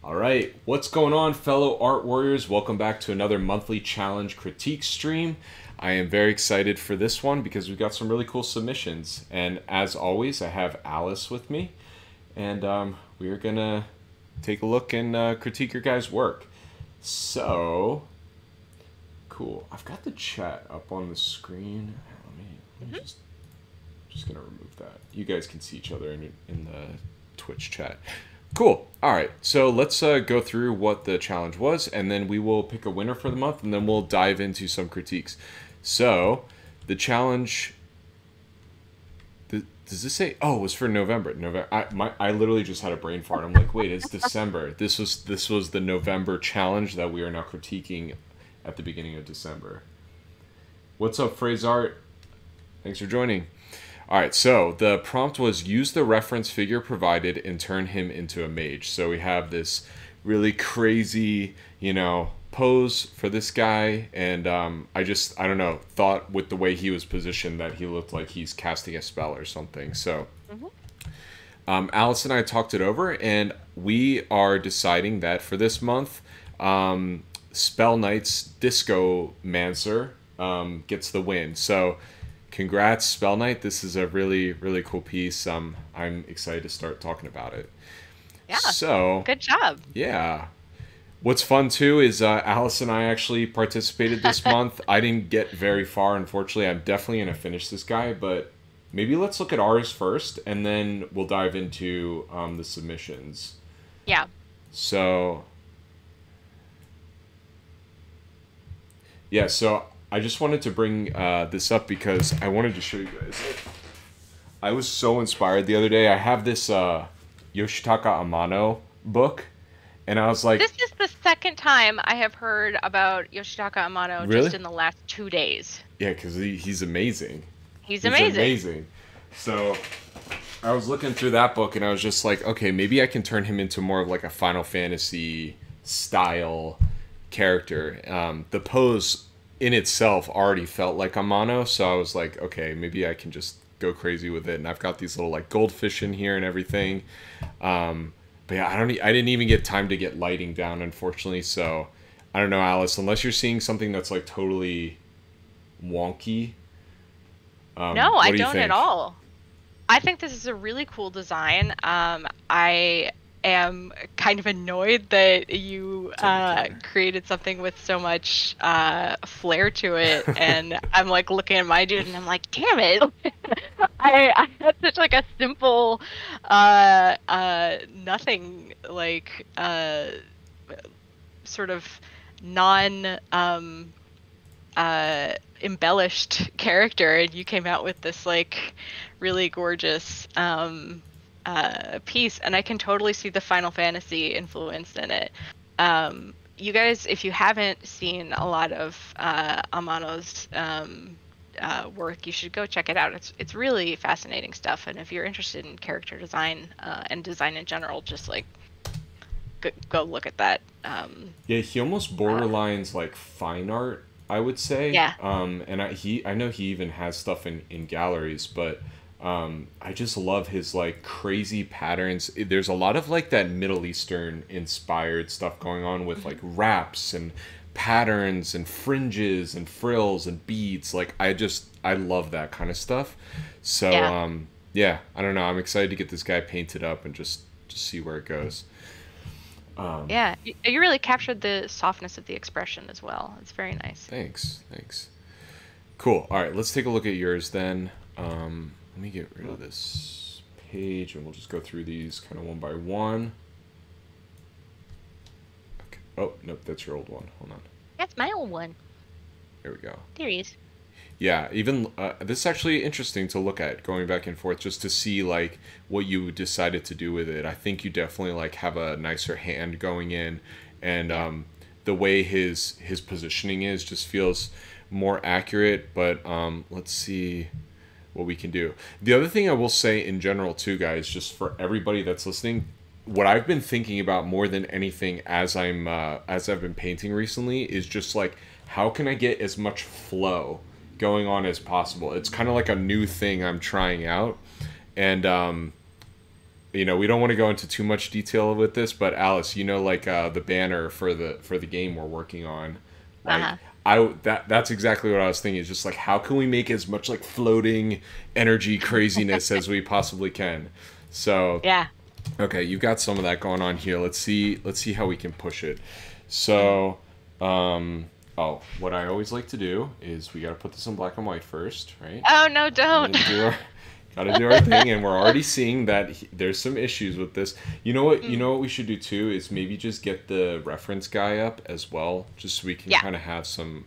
All right, what's going on, fellow art warriors? Welcome back to another monthly challenge critique stream. I am very excited for this one because we've got some really cool submissions. And as always, I have Alice with me, and we are gonna take a look and critique your guys' work. So, cool. I've got the chat up on the screen. Let me just gonna remove that. You guys can see each other in the Twitch chat. Cool. All right. So let's go through what the challenge was, and then we will pick a winner for the month, and then we'll dive into some critiques. So the challenge. Does this say? Oh, it was for November. I literally just had a brain fart. I'm like, wait, it's December. This was the November challenge that we are now critiquing at the beginning of December. What's up, Phrase Art? Thanks for joining. All right, so the prompt was use the reference figure provided and turn him into a mage. So we have this really crazy, pose for this guy, and I don't know, thought with the way he was positioned that he looked like he's casting a spell or something. So Alice and I talked it over, and we are deciding that for this month, Spell Knight's Disco Mancer gets the win. So congrats, Spell Knight. This is a really, really cool piece. I'm excited to start talking about it. Yeah. So good job. Yeah. What's fun too is Alice and I actually participated this month. I didn't get very far, unfortunately. I'm definitely gonna finish this guy, but maybe let's look at ours first, and then we'll dive into the submissions. Yeah. So yeah. So I just wanted to bring this up because I wanted to show you guys. I was so inspired the other day. I have this Yoshitaka Amano book, and I was like... This is the second time I have heard about Yoshitaka Amano Really? just in the last 2 days. Yeah, because he's amazing. He's amazing. Amazing. So I was looking through that book, and I was just like, okay, maybe I can turn him into more of like a Final Fantasy style character. The pose in itself already felt like Amano, so I was like, okay, maybe I can just go crazy with it. And I've got these little like goldfish in here and everything. But yeah, I didn't even get time to get lighting down, unfortunately. So I don't know, Alice, unless you're seeing something that's like totally wonky. No, I don't at all. I think this is a really cool design. I am kind of annoyed that you created something with so much flair to it, and I'm like looking at my dude and I'm like, damn it. I had such like a simple nothing, like sort of non embellished character, and you came out with this like really gorgeous piece, and I can totally see the Final Fantasy influence in it. You guys, if you haven't seen a lot of Amano's work, you should go check it out. It's really fascinating stuff, and if you're interested in character design and design in general, just like go look at that. Yeah, he almost borderlines like fine art, I would say. Yeah. And I know he even has stuff in galleries, but I just love his like crazy patterns. There's a lot of like that Middle Eastern inspired stuff going on with like wraps and patterns and fringes and frills and beads. Like I love that kind of stuff. So yeah, I don't know. I'm excited to get this guy painted up and just see where it goes. Yeah, you really captured the softness of the expression as well. It's very nice. Thanks. Cool. All right, let's take a look at yours then. Let me get rid of this page, and we'll just go through these kind of one by one. Okay. Oh, nope, that's your old one. Hold on. That's my old one. There we go. There he is. Yeah, even this is actually interesting to look at, going back and forth, just to see like what you decided to do with it. I think you definitely like have a nicer hand going in, and the way his positioning is just feels more accurate. But let's see what we can do. The other thing I will say in general too, guys, just for everybody that's listening, what I've been thinking about more than anything as I've been painting recently is just like, how can I get as much flow going on as possible? It's kind of like a new thing I'm trying out, and we don't want to go into too much detail with this, but Alice, like the banner for the game we're working on, like that's exactly what I was thinking. Is just like how can we make as much like floating energy craziness as we possibly can. So yeah. Okay, you've got some of that going on here. Let's see how we can push it. So, what I always like to do is we got to put this in black and white first, right? Oh no, don't. Gotta do our thing, and we're already seeing that there's some issues with this. You know what? You know what we should do too is maybe just get the reference guy up as well, just so we can kind of have some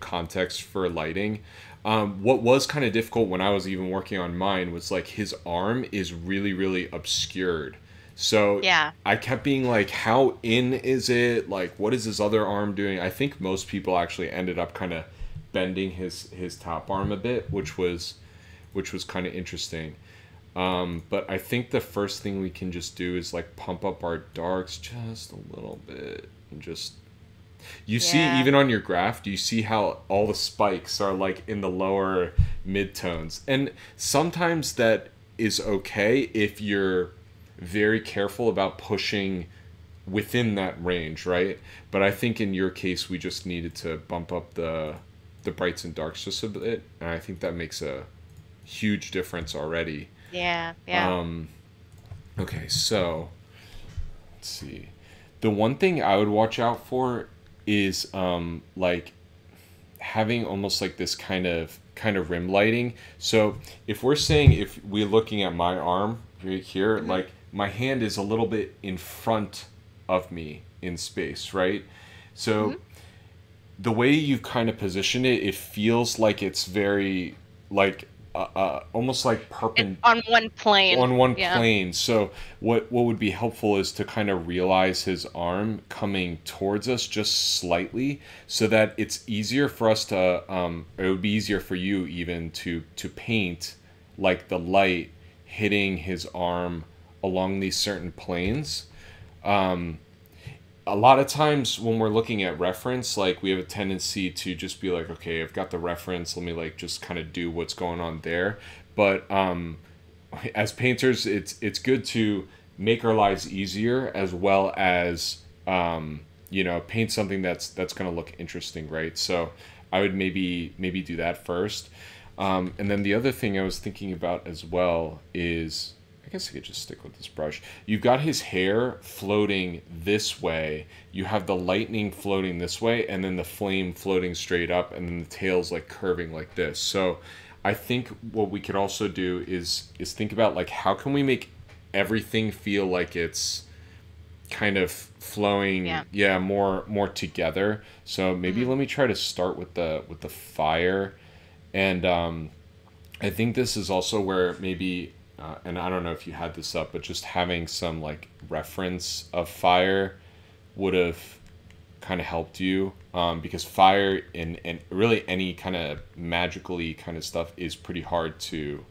context for lighting. What was kind of difficult when I was even working on mine was like his arm is really, really obscured. So I kept being like, how in is it? Like, what is his other arm doing? I think most people actually ended up kind of bending his top arm a bit, which was kind of interesting. But I think the first thing we can just do is like pump up our darks just a little bit and just. You see, even on your graph, do you see how all the spikes are like in the lower midtones? And sometimes that is okay if you're very careful about pushing within that range, right? But I think in your case, we just needed to bump up the brights and darks just a bit, and I think that makes a huge difference already. Yeah. Okay, so let's see. The one thing I would watch out for is like having almost like this kind of rim lighting. So if we're looking at my arm right here, like my hand is a little bit in front of me in space, right? So the way you kind of position it, it feels like it's very like almost like on one plane. Plane. So what would be helpful is to kind of realize his arm coming towards us just slightly, so that it's easier for us to it would be easier for you even to paint like the light hitting his arm along these certain planes. A lot of times when we're looking at reference, like we have a tendency to just be like, okay, I've got the reference, let me like just kind of do what's going on there. But as painters, it's good to make our lives easier as well as paint something that's going to look interesting, right? So I would maybe do that first. And then the other thing I was thinking about as well is, I guess I could just stick with this brush. You've got his hair floating this way. You have the lightning floating this way, and then the flame floating straight up, and then the tail's like curving like this. So I think what we could also do is think about like how can we make everything feel like it's kind of flowing more together. So maybe let me try to start with the fire. And I think this is also where maybe and I don't know if you had this up, but just having some like reference of fire would have kind of helped you, because fire and really any kind of magically kind of stuff is pretty hard to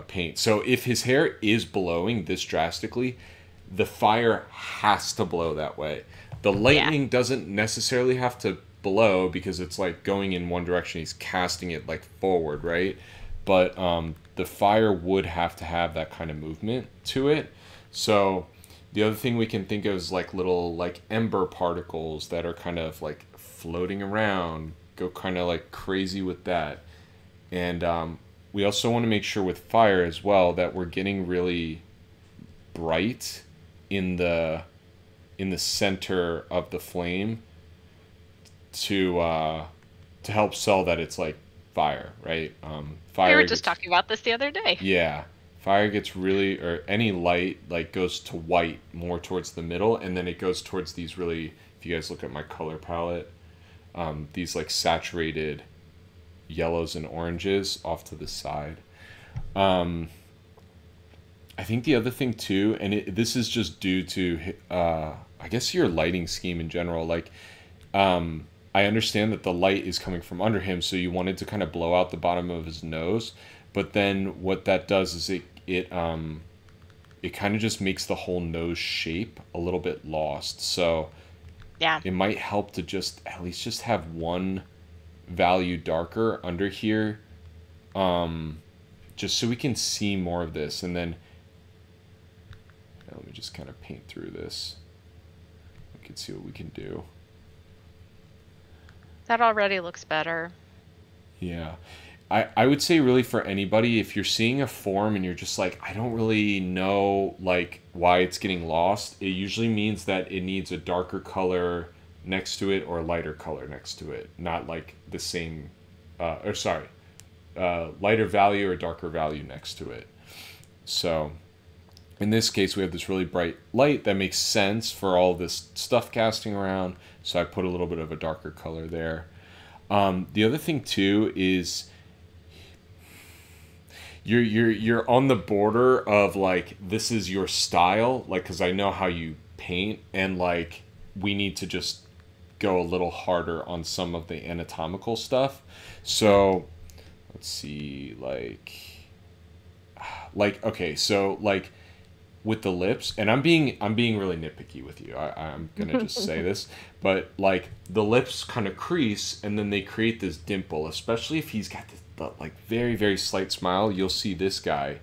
paint. So if his hair is blowing this drastically, the fire has to blow that way. The lightning doesn't necessarily have to blow because it's like going in one direction. He's casting it like forward, right? But the fire would have to have that kind of movement to it. So the other thing we can think of is like little like ember particles that are kind of like floating around. Go kind of like crazy with that. And we also want to make sure with fire as well that we're getting really bright in the center of the flame to help sell that it's like fire, right? Fire. We were just talking about this the other day. Yeah, fire gets really, or any light like goes to white more towards the middle, and then it goes towards these really. If you guys look at my color palette, these like saturated yellows and oranges off to the side. I think the other thing too, and this is just due to I guess your lighting scheme in general, like. I understand that the light is coming from under him, so you wanted to kind of blow out the bottom of his nose, but then what that does is it kind of just makes the whole nose shape a little bit lost. So it might help to just at least just have one value darker under here, just so we can see more of this. And then Now let me just kind of paint through this. We can see what we can do. That already looks better. Yeah. I would say really for anybody, if you're seeing a form and you're just like, I don't really know like why it's getting lost, it usually means that it needs a darker color next to it or a lighter color next to it. Not like the same, lighter value or darker value next to it. So in this case, we have this really bright light that makes sense for all this stuff casting around. So I put a little bit of a darker color there. The other thing too is you're on the border of like, this is your style, like, because I know how you paint, and like we need to just go a little harder on some of the anatomical stuff. So let's see, like okay, so like with the lips, and I'm being really nitpicky with you. I'm gonna just say this, but like the lips kind of crease and then they create this dimple, especially if he's got this like very, very slight smile. You'll see this guy,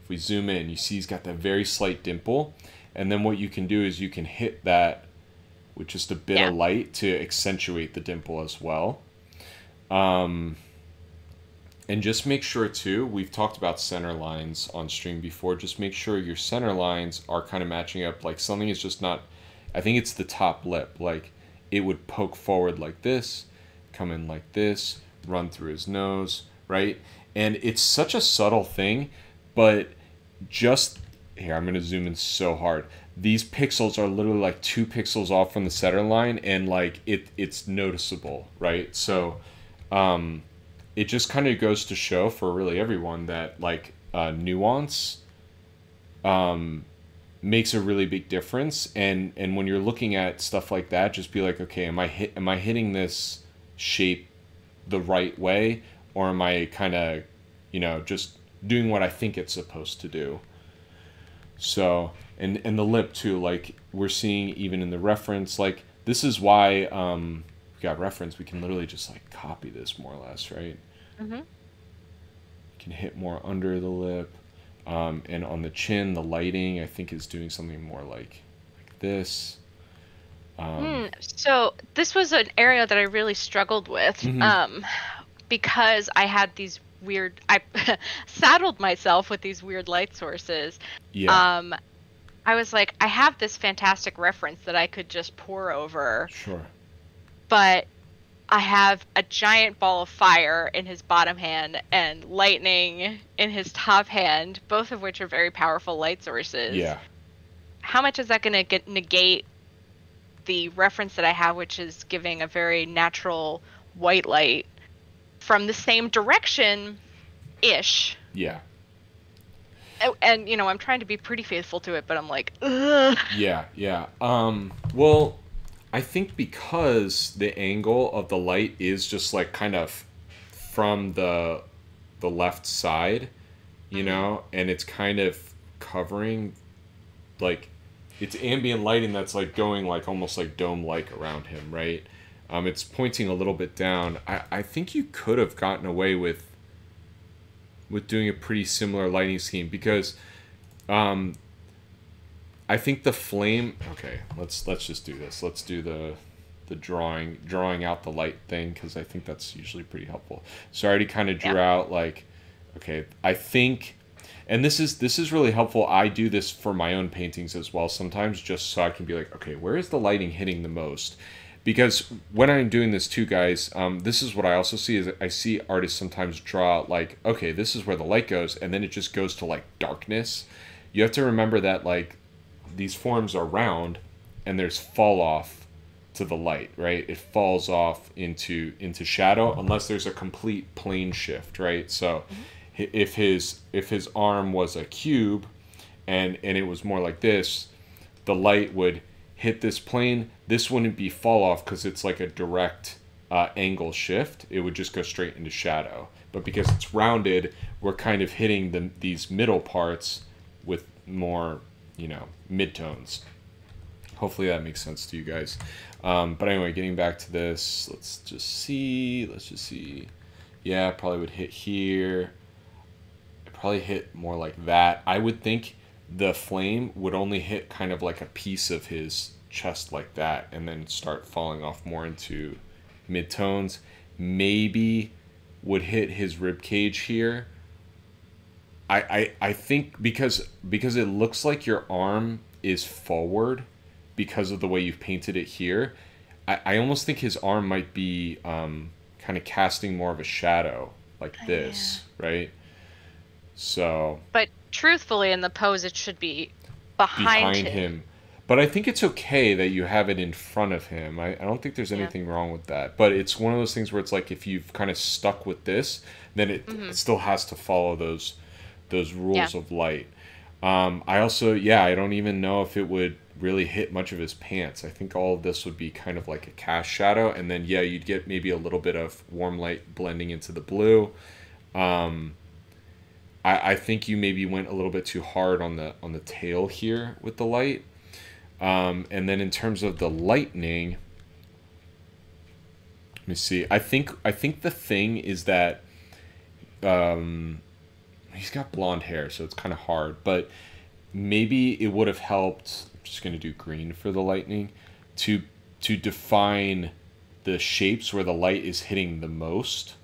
if we zoom in, you see he's got that very slight dimple, and then what you can do is you can hit that with just a bit of light to accentuate the dimple as well. And just make sure too, we've talked about center lines on stream before, just make sure your center lines are kind of matching up. Like something is just not, I think it's the top lip, like it would poke forward like this, come in like this, run through his nose, right? And it's such a subtle thing, but just here, I'm going to zoom in so hard. These pixels are literally like 2 pixels off from the center line, and like it's noticeable, right? So it just kind of goes to show for really everyone that like nuance makes a really big difference. And when you're looking at stuff like that, just be like, okay, am I hitting this shape the right way, or am I kind of, just doing what I think it's supposed to do? So, and the lip too, like we're seeing even in the reference, like this is why we got reference, we can literally just like copy this more or less, right? Mm-hmm. Can hit more under the lip, and on the chin, the lighting I think is doing something more like this. So this was an area that I really struggled with, because I had these weird, I saddled myself with these weird light sources. Yeah. I was like, I have this fantastic reference that I could just pour over. Sure. But I have a giant ball of fire in his bottom hand and lightning in his top hand, both of which are very powerful light sources. Yeah. How much is that going to negate the reference that I have, which is giving a very natural white light from the same direction-ish? Yeah. And, I'm trying to be pretty faithful to it, but I'm like, ugh. Yeah. Well, I think because the angle of the light is just like kind of from the left side, and it's kind of covering, like, it's ambient lighting that's like going like almost like dome-like around him, right? It's pointing a little bit down. I think you could have gotten away with doing a pretty similar lighting scheme, because I think the flame, okay, let's just do this. Let's do the drawing out the light thing, because I think that's usually pretty helpful. So I already kind of drew out like, okay, I think, and this is really helpful. I do this for my own paintings as well sometimes, just so I can be like, okay, where is the lighting hitting the most? Because when I'm doing this too, guys, this is what I also see, is I see artists sometimes draw like, okay, this is where the light goes, and then it just goes to like darkness. You have to remember that like these forms are round, and there's fall off to the light, right? It falls off into shadow unless there's a complete plane shift, right? So if his arm was a cube and it was more like this, the light would hit this plane. This wouldn't be fall off because it's like a direct angle shift. It would just go straight into shadow. But because it's rounded, we're kind of hitting these middle parts with more, midtones. Hopefully that makes sense to you guys. But anyway, getting back to this, let's just see. Yeah, probably would hit here. It probably hit more like that. I would think the flame would only hit kind of like a piece of his chest like that, and then start falling off more into mid-tones. Maybe would hit his rib cage here. I think because it looks like your arm is forward because of the way you've painted it here. I almost think his arm might be kind of casting more of a shadow like this, yeah. Right? So. But truthfully, in the pose, it should be behind him. But I think it's okay that you have it in front of him. I don't think there's anything wrong with that. But it's one of those things where it's like if you've kind of stuck with this, then it still has to follow those rules of light. I also, I don't even know if it would really hit much of his pants. I think all of this would be kind of like a cast shadow, and then you'd get maybe a little bit of warm light blending into the blue. I think you maybe went a little bit too hard on the tail here with the light. And then in terms of the lightning, let me see. I think the thing is that he's got blonde hair, so it's kind of hard. But maybe it would have helped. I'm just gonna do green for the lightning to define the shapes where the light is hitting the most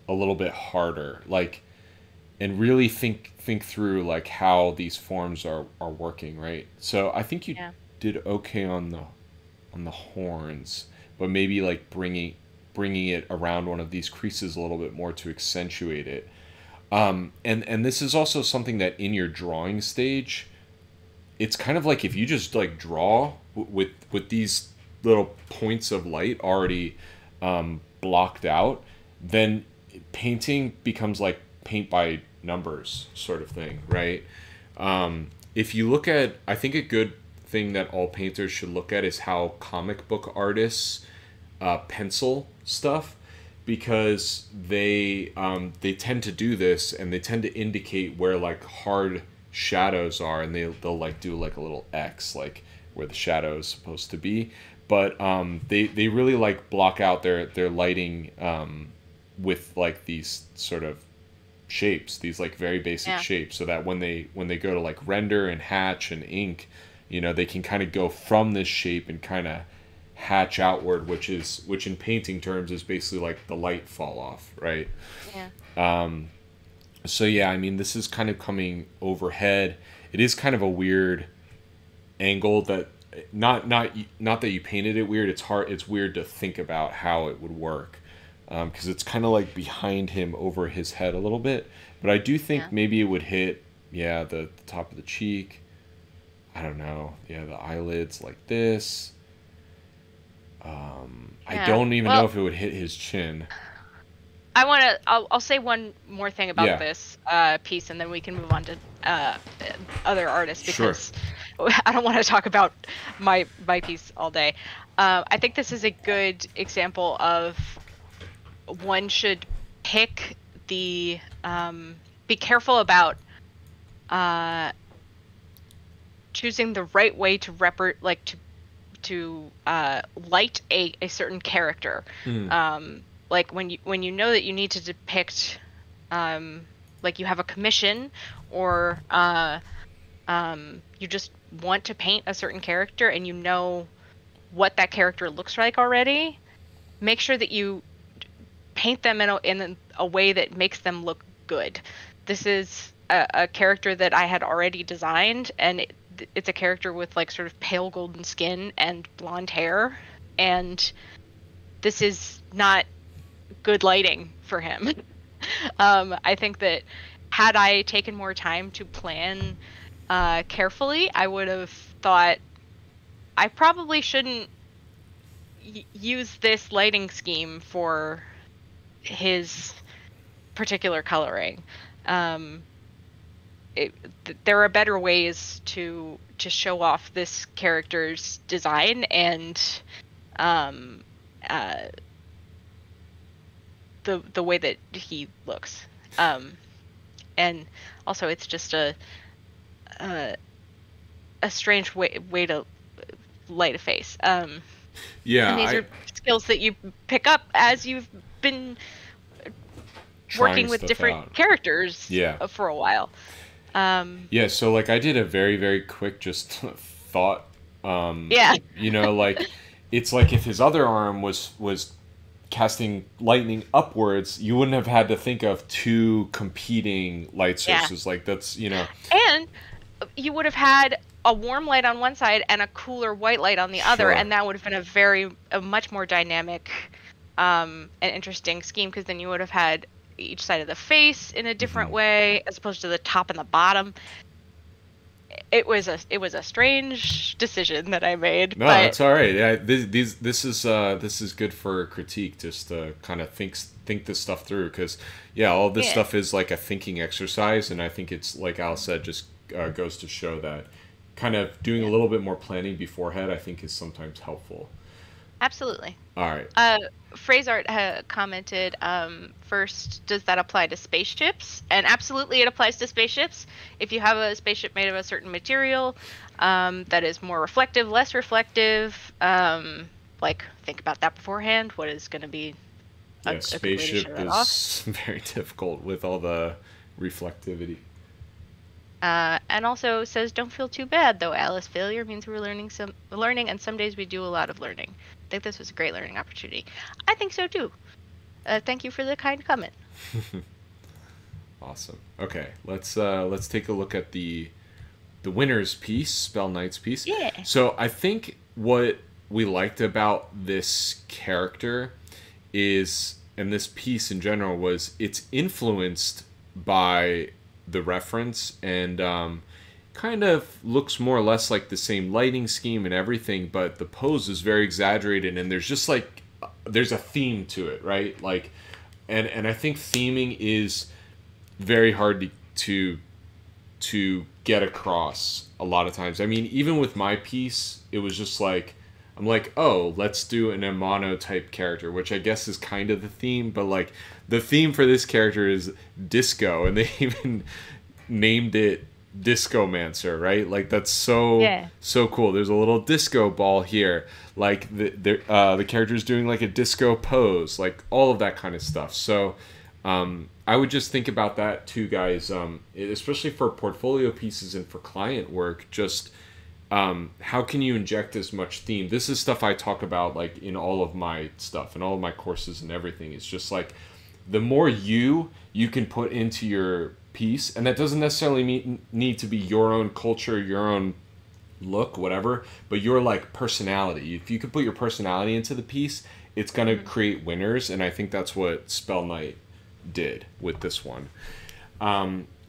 a little bit harder, like, and really think through like how these forms are working, right? So I think you did okay on the horns, but maybe like bringing it around one of these creases a little bit more to accentuate it. And this is also something that in your drawing stage, it's kind of like if you just like draw with these little points of light already blocked out, then painting becomes like paint by numbers sort of thing, right? If you look at, I think a good thing that all painters should look at is how comic book artists pencil stuff, because they tend to do this, and they tend to indicate where like hard shadows are, and they'll like do like a little X like where the shadow is supposed to be, but they really like block out their lighting with like these sort of shapes, these like very basic shapes, so that when they go to like render and hatch and ink, they can kind of go from this shape and kind of hatch outward, which in painting terms is basically like the light fall off, right? So I mean, this is kind of coming overhead. It is kind of a weird angle that not that you painted it weird. It's weird to think about how it would work, because it's kind of like behind him over his head a little bit. But I do think maybe it would hit the top of the cheek. I don't know. The eyelids like this. I don't even know if it would hit his chin. I'll say one more thing about this piece, and then we can move on to other artists, because I don't want to talk about my piece all day. I think this is a good example of one should pick be careful about choosing the right way to light a certain character. Like when you know that you need to depict, like you have a commission, or you just want to paint a certain character and you know what that character looks like already, make sure that you paint them in a way that makes them look good. This is a character that I had already designed, and it's a character with like sort of pale golden skin and blonde hair, and this is not good lighting for him. I think that had I taken more time to plan carefully, I would have thought I probably shouldn't use this lighting scheme for his particular coloring. There are better ways to show off this character's design and the way that he looks. And also, it's just a strange way to light a face. And these are skills that you pick up as you've been working with different characters for a while. Yeah, so like I did a very, very quick just thought, Yeah. like it's like if his other arm was casting lightning upwards, you wouldn't have had to think of two competing light Yeah. sources. Like that's, And you would have had a warm light on one side and a cooler white light on the other, sure. and that would have been a much more dynamic and interesting scheme, because then you would have had each side of the face in a different way as opposed to the top and the bottom. It was a strange decision that I made. No, But that's all right. Yeah, this is good for critique, just to kind of think this stuff through, because yeah, all this yeah, stuff is like a thinking exercise, and I think it's like Al said, just goes to show that kind of doing a yeah, little bit more planning beforehand, I think, is sometimes helpful. absolutely. All right. Phrasart commented, first, does that apply to spaceships? And absolutely, it applies to spaceships. If you have a spaceship made of a certain material that is more reflective, less reflective, like, think about that beforehand. What is going to be Yeah, a good way to show spaceship that off? is very difficult with all the reflectivity. And also says, don't feel too bad, though, Alice. Failure means we're learning, and some days we do a lot of learning. I think this was a great learning opportunity. I think so, too. Thank you for the kind comment. Awesome. Okay, let's take a look at the winner's piece, Spell Knight's piece. Yeah. So I think what we liked about this character is, and this piece in general, was it's influenced by the reference, and kind of looks more or less like the same lighting scheme and everything, but the pose is very exaggerated, and there's just like there's a theme to it, right? Like, and I think theming is very hard to get across a lot of times. I mean, even with my piece, it was just like, I'm like, oh, let's do an Amano type character, which I guess is kind of the theme, but like the theme for this character is disco, and they even named it Discomancer, right? Like that's so cool. There's a little disco ball here, like the character's doing like a disco pose, like all of that kind of stuff. So I would just think about that too, guys, especially for portfolio pieces and for client work. Just how can you inject as much theme? This is stuff I talk about like in all of my stuff and all of my courses and everything. It's just like the more you can put into your piece, and that doesn't necessarily need to be your own culture, your own look, whatever, but your like personality. If you could put your personality into the piece, it's gonna create winners, and I think that's what Spell Knight did with this one.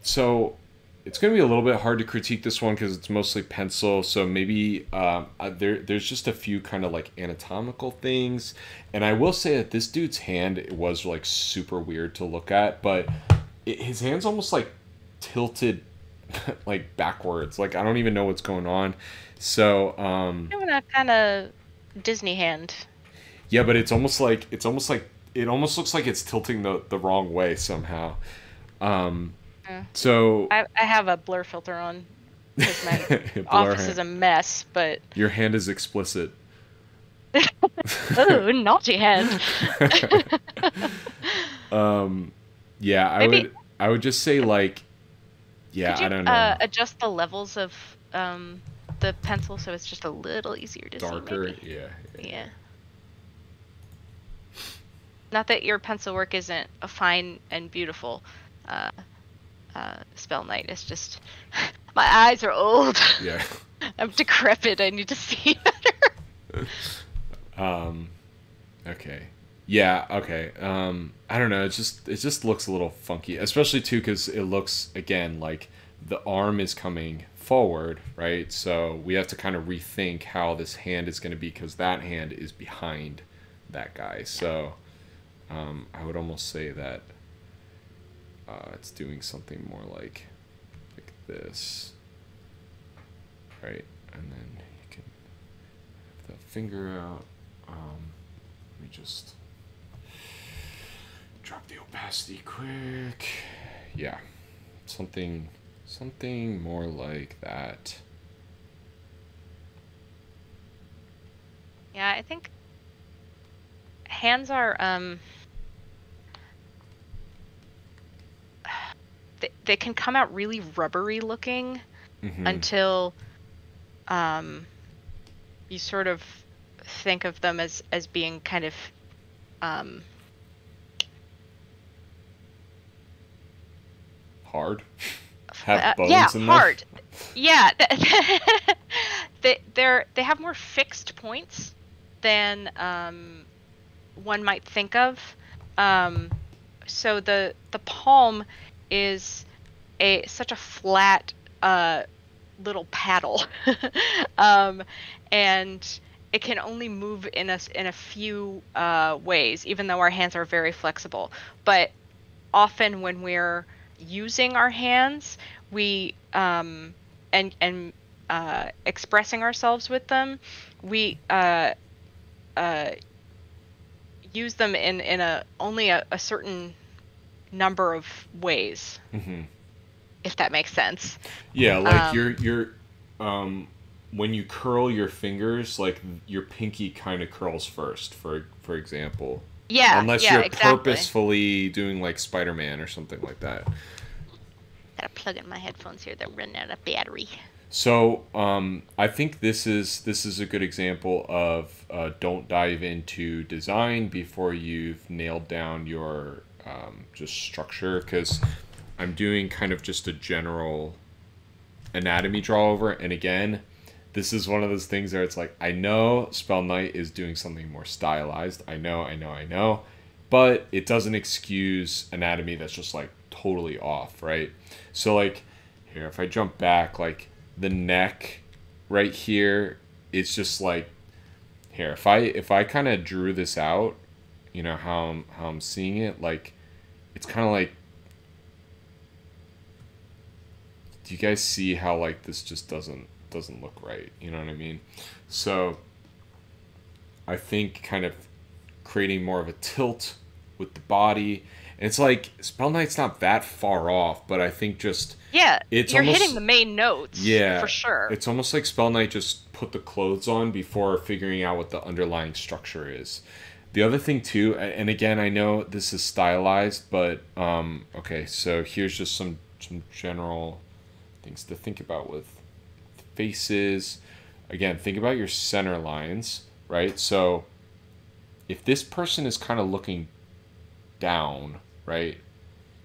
So it's going to be a little bit hard to critique this one because it's mostly pencil. So maybe there's just a few kind of like anatomical things. And I will say that this dude's hand, it was like super weird to look at, but his hand's almost like tilted like backwards. Like I don't even know what's going on. So Having a kind of Disney hand. yeah, but it almost looks like it's tilting the wrong way somehow. So I have a blur filter on because my office is a mess, but your hand is explicit. oh, naughty hand. Yeah, I would just say like, yeah, could you, I don't know. Adjust the levels of the pencil so it's just a little easier to Darker, see. Darker, yeah. Not that your pencil work isn't a fine and beautiful, Spell Knight. It's just my eyes are old. Yeah. I'm decrepit. I need to see better. Okay. Yeah. Okay. I don't know. It just looks a little funky, especially too because it looks again like the arm is coming forward, right? So we have to kind of rethink how this hand is going to be because that hand is behind that guy. So I would almost say that it's doing something more like this, right? And then you can have the finger out. Let me just drop the opacity quick. Yeah, something more like that. Yeah, I think hands are they can come out really rubbery looking until you sort of think of them as being kind of hard. Have bones in them? Hard. Yeah, they have more fixed points than one might think of. So the palm is such a flat little paddle, and it can only move in a few ways, even though our hands are very flexible. But often when we're using our hands, we and expressing ourselves with them, we use them in only a certain number of ways, if that makes sense. Yeah, like you're when you curl your fingers, like your pinky kind of curls first, for example. Yeah, unless yeah, you're exactly. purposefully doing like Spider-Man or something like that. Gotta plug in my headphones here. They're running out of battery. So I think this is a good example of don't dive into design before you've nailed down your just structure, because I'm doing kind of just a general anatomy draw over, and again, this is one of those things where it's like, I know Spell Knight is doing something more stylized. I know, but it doesn't excuse anatomy that's just like totally off, right? So like here, if I jump back, like the neck right here, it's just like here. If I kind of drew this out, you know how I'm seeing it, like it's kind of like, do you guys see how like this just doesn't look right? You know what I mean? So I think kind of creating more of a tilt with the body. And it's like Spell Knight's not that far off, but I think just it's you're almost hitting the main notes. Yeah, for sure. It's almost like Spell Knight just put the clothes on before figuring out what the underlying structure is. The other thing too, and again, I know this is stylized, but okay, so here's just some general things to think about with faces. Again, think about your center lines, right? So if this person is kind of looking down, right,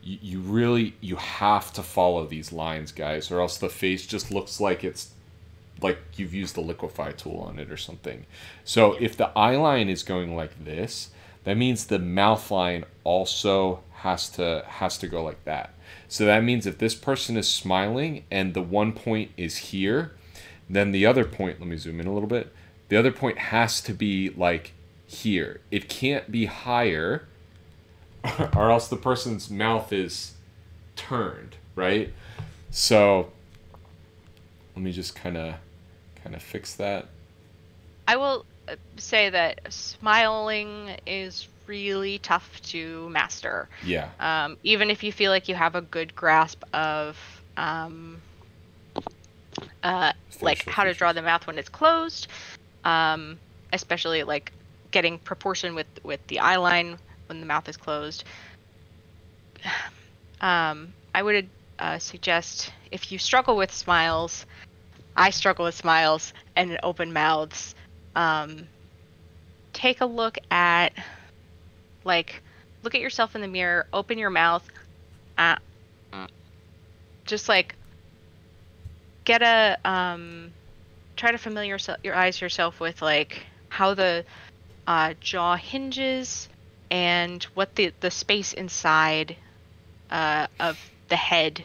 you have to follow these lines, guys, or else the face just looks like it's like you've used the liquefy tool on it or something. So if the eye line is going like this, that means the mouth line also has to go like that. So that means if this person is smiling and the one point is here, then the other point, let me zoom in a little bit, the other point has to be like here. It can't be higher or else the person's mouth is turned, right? So let me just kind of fix that. I will say that smiling is really tough to master. Yeah. Even if you feel like you have a good grasp of like how to draw the mouth when it's closed, especially like getting proportion with the eye line when the mouth is closed. I would suggest, if you struggle with smiles, I struggle with smiles and open mouths, take a look at yourself in the mirror, open your mouth, just like get a try to familiarize yourself with like how the jaw hinges and what the space inside of the head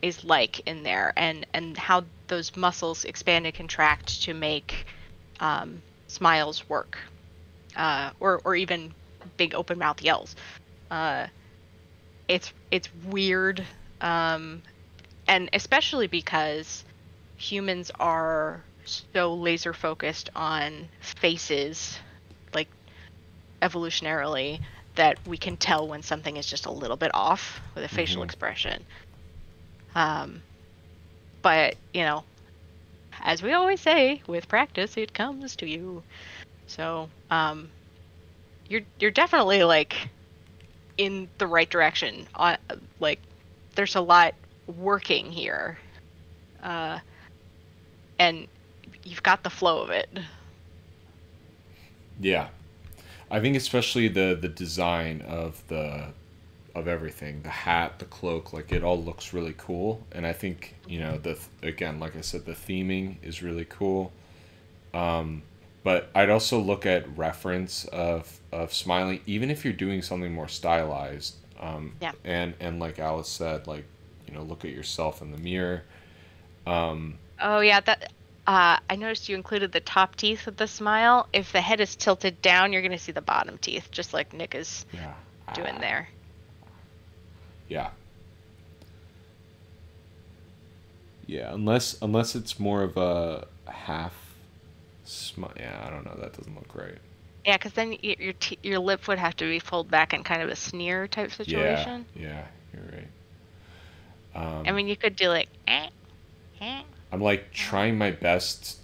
is like in there, and how those muscles expand and contract to make smiles work, or even big open mouth yells. It's weird, and especially because humans are so laser focused on faces, like evolutionarily, that we can tell when something is just a little bit off with a facial expression. But you know, as we always say, with practice it comes to you. So you're definitely like in the right direction, on like there's a lot working here, and you've got the flow of it. Yeah, I think especially the design of everything, the hat, the cloak, like it all looks really cool. And I think, again, like I said, the theming is really cool. But I'd also look at reference of smiling, even if you're doing something more stylized. Yeah. And like Alice said, like, look at yourself in the mirror. Oh yeah, that I noticed you included the top teeth with the smile. If the head is tilted down, you're going to see the bottom teeth, just like Nick is doing there. Yeah. Yeah, unless it's more of a half smile. Yeah, I don't know. That doesn't look right. Yeah, because then your lip would have to be pulled back in kind of a sneer type situation. Yeah, you're right. I mean, you could do like. I'm like trying my best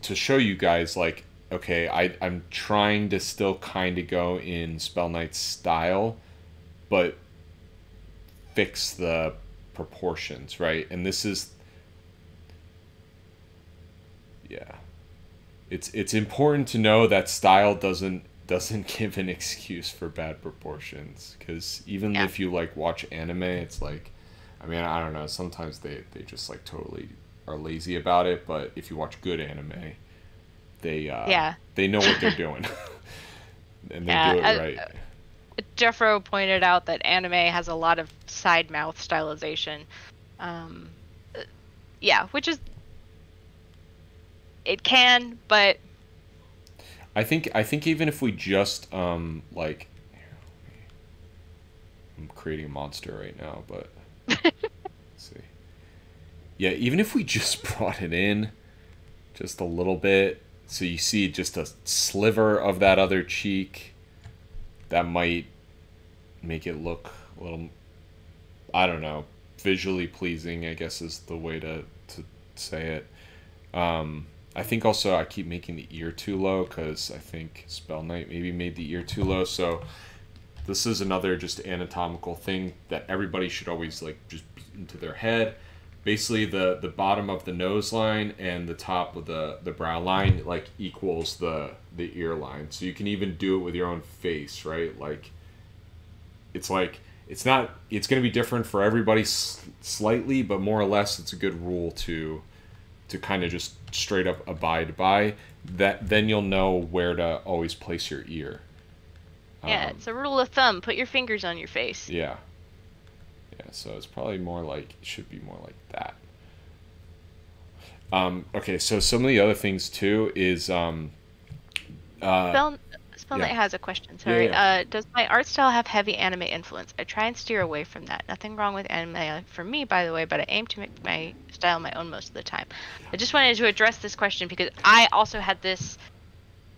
to show you guys, like, okay, I'm trying to still kind of go in Spell Knight's style, but fix the proportions, right? And this is, yeah, it's important to know that style doesn't give an excuse for bad proportions, because even if you like watch anime, it's like, I mean, I don't know, sometimes they just like totally are lazy about it, but if you watch good anime, they know what they're doing. And they do it right. Jeffro pointed out that anime has a lot of side mouth stylization. Which is, it can, but I think even if we just like, I'm creating a monster right now, but let's see. Yeah, even if we just brought it in just a little bit, so you see just a sliver of that other cheek, that might make it look a little, I don't know, visually pleasing, I guess is the way to say it. I think also I keep making the ear too low, because I think Spell Knight maybe made the ear too low, so this is another just anatomical thing that everybody should always like just beat into their head. Basically, the bottom of the nose line and the top of the brow line like equals the ear line. So you can even do it with your own face, right? Like, it's going to be different for everybody slightly, but more or less it's a good rule to kind of just straight up abide by that. Then you'll know where to always place your ear. Yeah, it's a rule of thumb. Put your fingers on your face. Yeah. Yeah, so it's probably more like, it should be more like that. Okay, so some of the other things too is Spell Knight has a question, sorry. Does my art style have heavy anime influence? I try and steer away from that. Nothing wrong with anime for me, by the way, but I aim to make my style my own most of the time. I just wanted to address this question because I also had this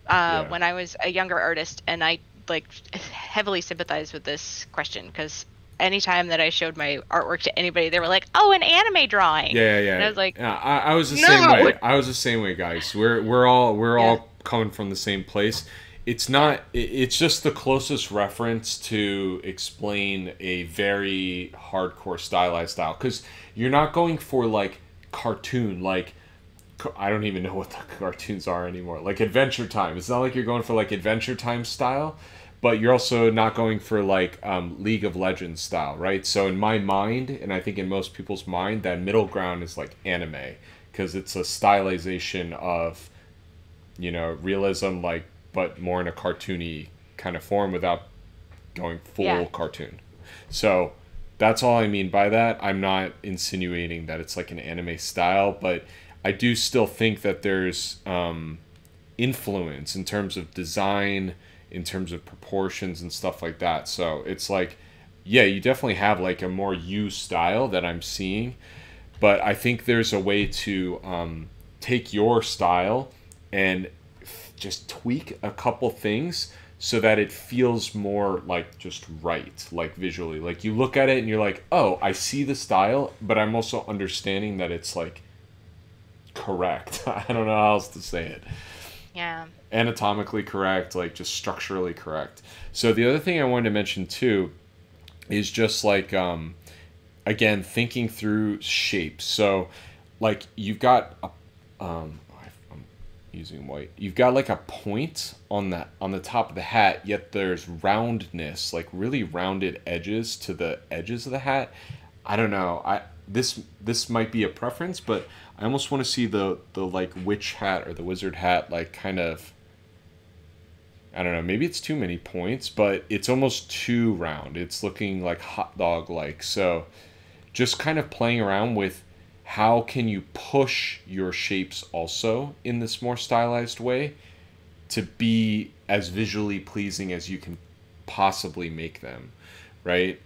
when I was a younger artist, and I like heavily sympathize with this question, because anytime that I showed my artwork to anybody, they were like, "Oh, an anime drawing." Yeah. And I was like, I was the same way. I was the same way, guys. We're all coming from the same place. It's not. It's just the closest reference to explain a very hardcore stylized style, because you're not going for like cartoon, like, I don't even know what the cartoons are anymore. Like Adventure Time. It's not like you're going for like Adventure Time style, but you're also not going for like League of Legends style, right? So in my mind, and I think in most people's mind, that middle ground is like anime, because it's a stylization of, realism, like, but more in a cartoony kind of form without going full cartoon. So that's all I mean by that. I'm not insinuating that it's like an anime style, but I do still think that there's influence in terms of design, in terms of proportions and stuff like that. So it's like, yeah, you definitely have like a more you style that I'm seeing, but I think there's a way to take your style and just tweak a couple things so that it feels more like just right, like visually. Like you look at it and you're like, oh, I see the style, but I'm also understanding that it's like correct. I don't know how else to say it. Yeah. Anatomically correct, like just structurally correct. So the other thing I wanted to mention too is just like, again, thinking through shapes. So, like, you've got a, I'm using white. You've got like a point on the top of the hat, yet there's roundness, like really rounded edges to the edges of the hat. I don't know. This might be a preference, but I almost want to see the like witch hat or the wizard hat, like kind of, I don't know, maybe it's too many points, but it's almost too round. It's looking like hot dog like. So just kind of playing around with how can you push your shapes also in this more stylized way to be as visually pleasing as you can possibly make them, right?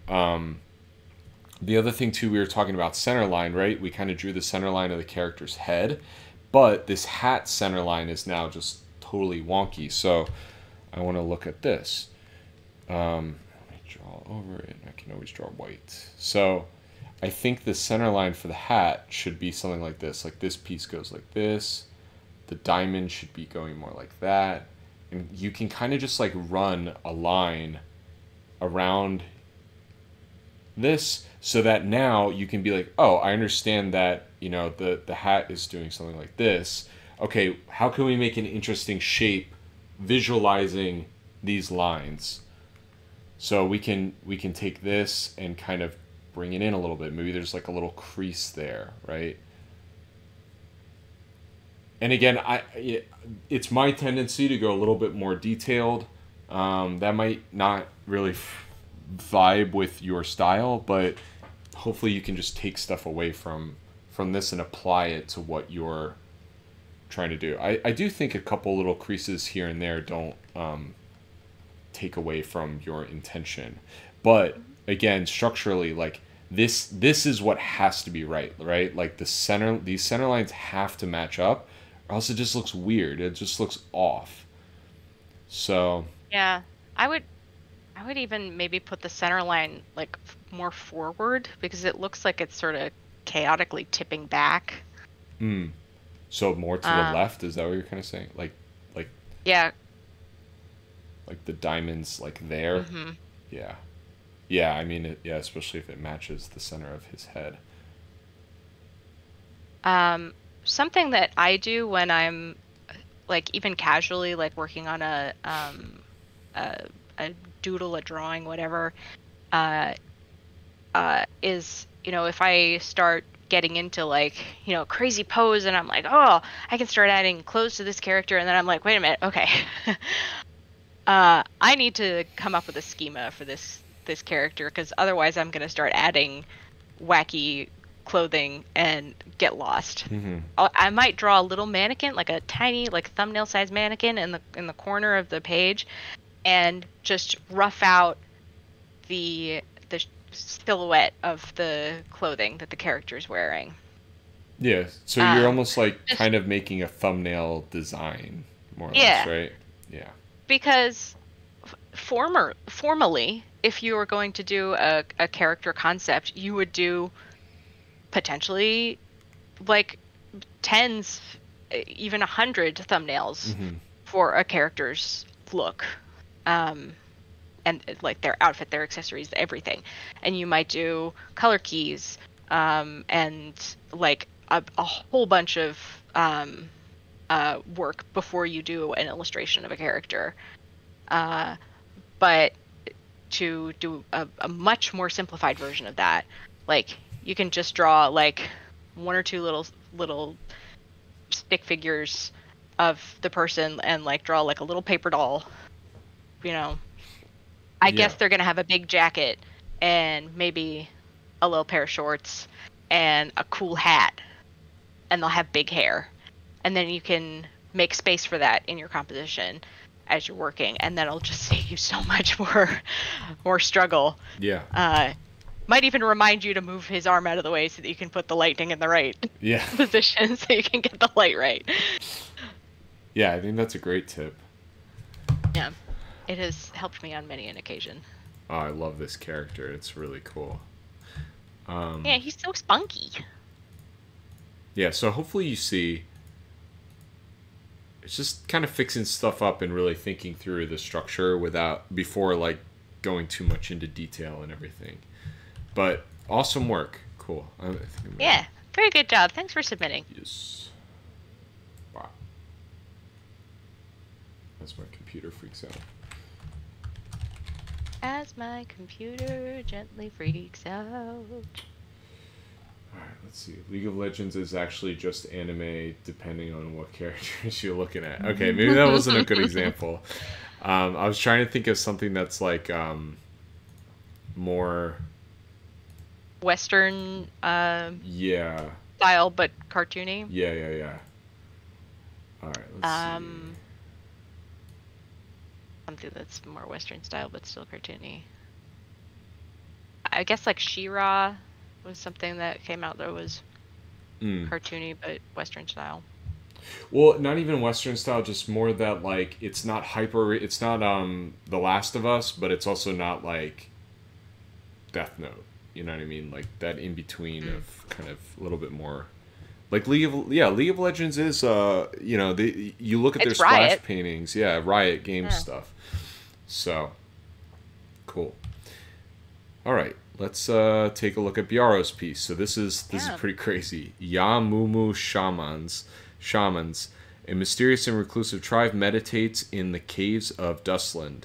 The other thing too, we were talking about center line, right? We kind of drew the center line of the character's head, but this hat center line is now just totally wonky. So I want to look at this. Let me draw over it. I can always draw white. So I think the center line for the hat should be something like this. Like this piece goes like this. The diamond should be going more like that. And you can kind of just like run a line around this so that now you can be like, oh, I understand that, you know, the hat is doing something like this. Okay, how can we make an interesting shape visualizing these lines? So we can take this and kind of bring it in a little bit. Maybe there's like a little crease there, right? And again, it's my tendency to go a little bit more detailed. That might not really vibe with your style, but hopefully you can just take stuff away from this and apply it to what you're trying to do. I do think a couple little creases here and there don't take away from your intention, but again, structurally, like this is what has to be right? Like these center lines have to match up, or else it just looks weird. It just looks off. So yeah, I would even maybe put the center line like more forward, because it looks like it's sort of chaotically tipping back. So more to the left, is that what you're kind of saying? Like yeah, like the diamonds like there. Mm-hmm. Yeah, I mean, yeah, especially if it matches the center of his head. Something that I do when I'm like even casually like working on a doodle, a drawing, whatever, is, you know, if I start getting into like, you know, crazy pose and I'm like, oh, I can start adding clothes to this character, and then I'm like, wait a minute, okay. I need to come up with a schema for this character, because otherwise I'm going to start adding wacky clothing and get lost. Mm-hmm. I might draw a little mannequin, like a tiny, like thumbnail size mannequin in the corner of the page, and just rough out the silhouette of the clothing that the character's wearing. Yeah, so you're almost like kind of making a thumbnail design, more or less, right? Yeah. Because formally, if you were going to do a character concept, you would do potentially like tens, even 100 thumbnails for a character's look, and like their outfit, their accessories, everything. And you might do color keys, and like a whole bunch of work before you do an illustration of a character. But to do a much more simplified version of that, like you can just draw like one or two little stick figures of the person, and like draw like a little paper doll, you know. I guess they're gonna have a big jacket and maybe a little pair of shorts and a cool hat, and they'll have big hair, and then you can make space for that in your composition as you're working, and that'll just save you so much more struggle. Might even remind you to move his arm out of the way so that you can put the lighting in the right position, so you can get the light right. Yeah, I think that's a great tip. Yeah, it has helped me on many an occasion. Oh, I love this character. It's really cool. Yeah, he's so spunky. Yeah, so hopefully you see, it's just kind of fixing stuff up and really thinking through the structure before like going too much into detail and everything. But Awesome work. Cool. Yeah, very good job. Thanks for submitting. Yes. Wow. As my computer freaks out. As my computer gently freaks out. Alright, let's see. League of Legends is actually just anime depending on what characters you're looking at. Okay, maybe that wasn't a good example. I was trying to think of something that's like more Western yeah. style, but cartoony. Yeah. Alright, let's see. Something that's more Western style, but still cartoony. I guess like She-Ra was something that came out that was cartoony but Western style. Well, not even Western style, just more that like it's not it's not The Last of Us, but it's also not like Death Note. You know what I mean? Like that in between of kind of a little bit more like League of Legends is you look at their splash Riot paintings, Riot Games stuff. So cool. All right. Let's take a look at Biaro's piece. So this is pretty crazy. Yamumu shamans. A mysterious and reclusive tribe meditates in the caves of Dustland.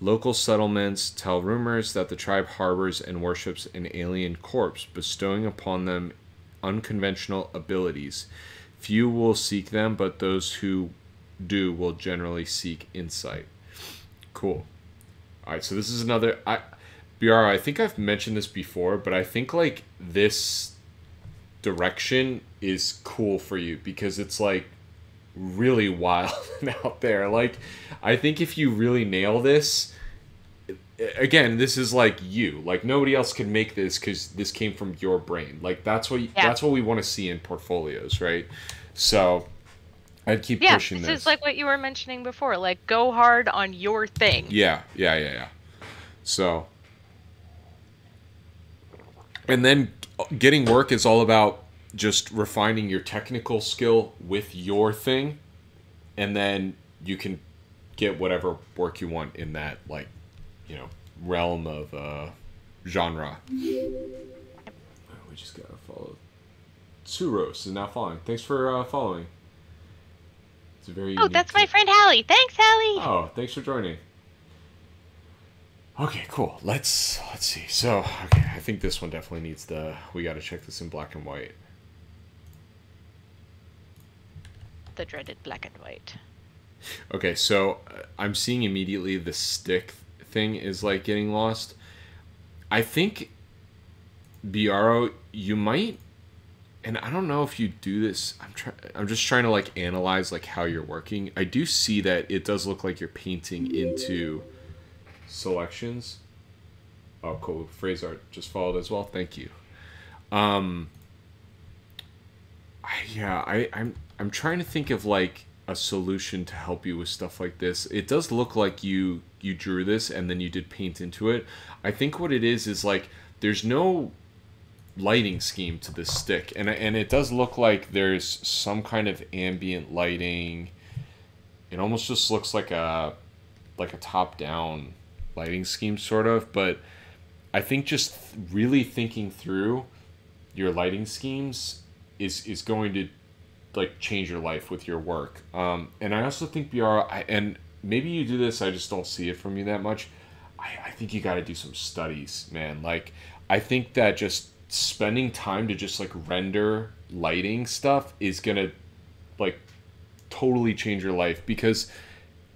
Local settlements tell rumors that the tribe harbors and worships an alien corpse, bestowing upon them unconventional abilities. Few will seek them, but those who do will generally seek insight. Cool. All right, so this is another... Biara, I think I've mentioned this before, but I think like this direction is cool for you because it's like really wild and out there. Like, I think if you really nail this, again, this is like you. Like nobody else could make this because this came from your brain. Like that's what we want to see in portfolios, right? So I'd keep pushing this. This is like what you were mentioning before. Like go hard on your thing. Yeah. So. And then getting work is all about just refining your technical skill with your thing. And then you can get whatever work you want in that, like, realm of genre. We just got to follow. Suros is now following. Thanks for following. It's a very that's my friend Hallie. Thanks, Hallie. Oh, thanks for joining. Okay, cool. Let's see. So, okay, I think this one definitely needs we got to check this in black and white. The dreaded black and white. Okay, so I'm seeing immediately the stick thing is like getting lost. I think Biaro, you might, and I don't know if you do this. I'm just trying to like analyze like how you're working. I do see that it does look like you're painting into selections. Oh, cool. Phrase art just followed as well. Thank you. I'm trying to think of like a solution to help you with stuff like this. It does look like you drew this and then you did paint into it. I think what it is like there's no lighting scheme to this stick, and it does look like there's some kind of ambient lighting. It almost just looks like a top-down lighting scheme sort of, but I think just really thinking through your lighting schemes is going to like change your life with your work. And I also think and maybe you do this, I just don't see it from you that much. I think you got to do some studies, man. Like I think that just spending time to just like render lighting stuff is gonna like totally change your life, because